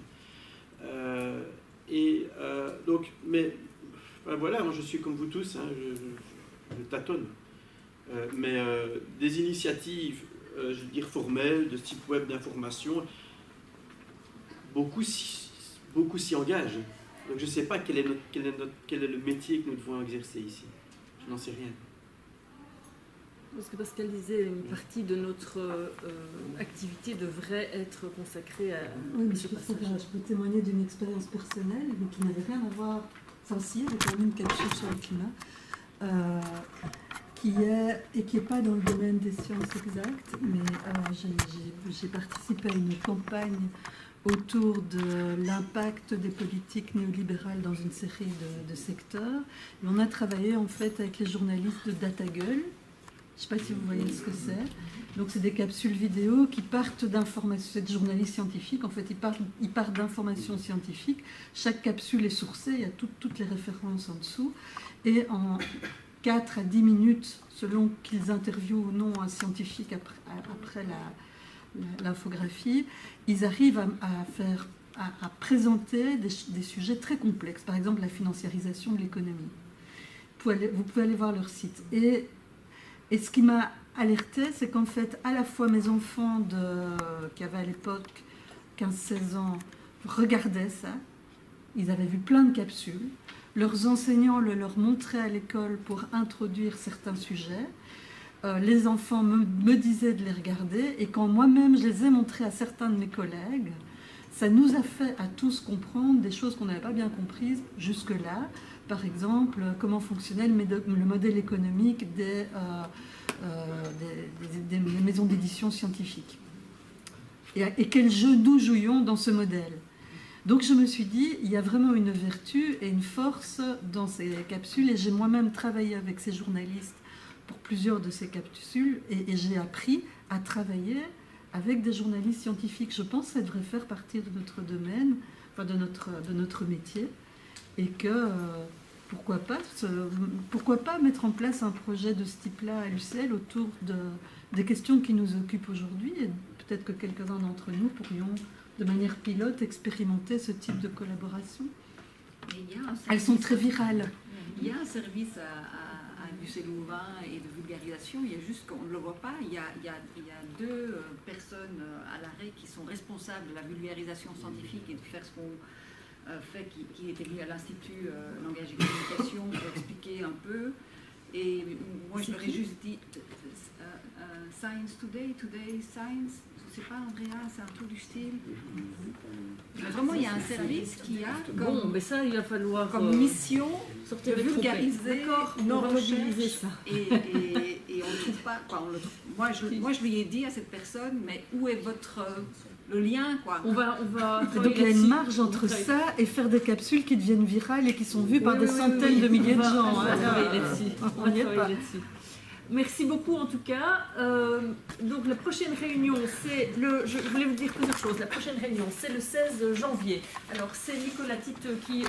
Donc, mais ben voilà, moi je suis comme vous tous, hein, je tâtonne. Mais des initiatives, je veux dire, formelles, de type web d'information, beaucoup s'y engagent. Donc je ne sais pas quel est le métier que nous devons exercer ici. Je n'en sais rien. Parce que Pascal disait, une partie de notre activité devrait être consacrée à ce passage. Je peux témoigner d'une expérience personnelle, mais qui n'avait rien à voir, enfin si, avec quand même une capsule sur le climat, qui n'est pas dans le domaine des sciences exactes, mais j'ai participé à une campagne autour de l'impact des politiques néolibérales dans une série de secteurs. Et on a travaillé en fait avec les journalistes de DataGull. Je ne sais pas si vous voyez ce que c'est. Donc c'est des capsules vidéo qui partent d'informations. C'est des journalistes scientifiques. En fait, ils partent d'informations scientifiques. Chaque capsule est sourcée. Il y a toutes les références en dessous. Et en 4 à 10 minutes, selon qu'ils interviewent ou non un scientifique après l'infographie, ils arrivent à présenter des sujets très complexes. Par exemple, la financiarisation de l'économie. Vous pouvez aller voir leur site. Et ce qui m'a alertée, c'est qu'en fait, à la fois mes enfants qui avaient à l'époque 15-16 ans regardaient ça, ils avaient vu plein de capsules, leurs enseignants le leur montraient à l'école pour introduire certains sujets, les enfants me disaient de les regarder, et quand moi-même je les ai montrés à certains de mes collègues, ça nous a fait à tous comprendre des choses qu'on n'avait pas bien comprises jusque-là. Par exemple, comment fonctionnait le modèle économique des maisons d'édition scientifiques. Et quel jeu nous jouions dans ce modèle. Donc je me suis dit, il y a vraiment une vertu et une force dans ces capsules. Et j'ai moi-même travaillé avec ces journalistes pour plusieurs de ces capsules. Et j'ai appris à travailler avec des journalistes scientifiques. Je pense que ça devrait faire partie de notre domaine, enfin de notre métier. Et que... pourquoi pas mettre en place un projet de ce type-là à l'UCL autour des questions qui nous occupent aujourd'hui, et peut-être que quelques-uns d'entre nous pourrions, de manière pilote, expérimenter ce type de collaboration. Elles sont très virales. Il y a un service à l'UCL Louvain et de vulgarisation, il y a juste qu'on ne le voit pas, il y a 2 personnes à l'arrêt qui sont responsables de la vulgarisation scientifique et de faire ce qu'on fait, qui était mis à l'Institut Langage et Communication pour expliquer un peu. Et moi, je leur ai juste dit Science Today Science, je ne sais pas, Andrea, c'est un truc du style. Mais vraiment, il y a un service qui a comme, bon, mais ça, il va falloir comme mission sortir de vulgariser nos recherches. Ça. Et on ne trouve pas. Quoi, moi, je lui ai dit à cette personne, mais où est le lien, quoi. On va donc il y a une marge entre ça et faire des capsules qui deviennent virales et qui sont vues par des centaines de milliers de gens. On va travailler là-dessus. Merci beaucoup en tout cas. Donc la prochaine réunion, c'est je voulais vous dire plusieurs choses. La prochaine réunion, c'est le 16 janvier. Alors c'est Nicolas Tite qui va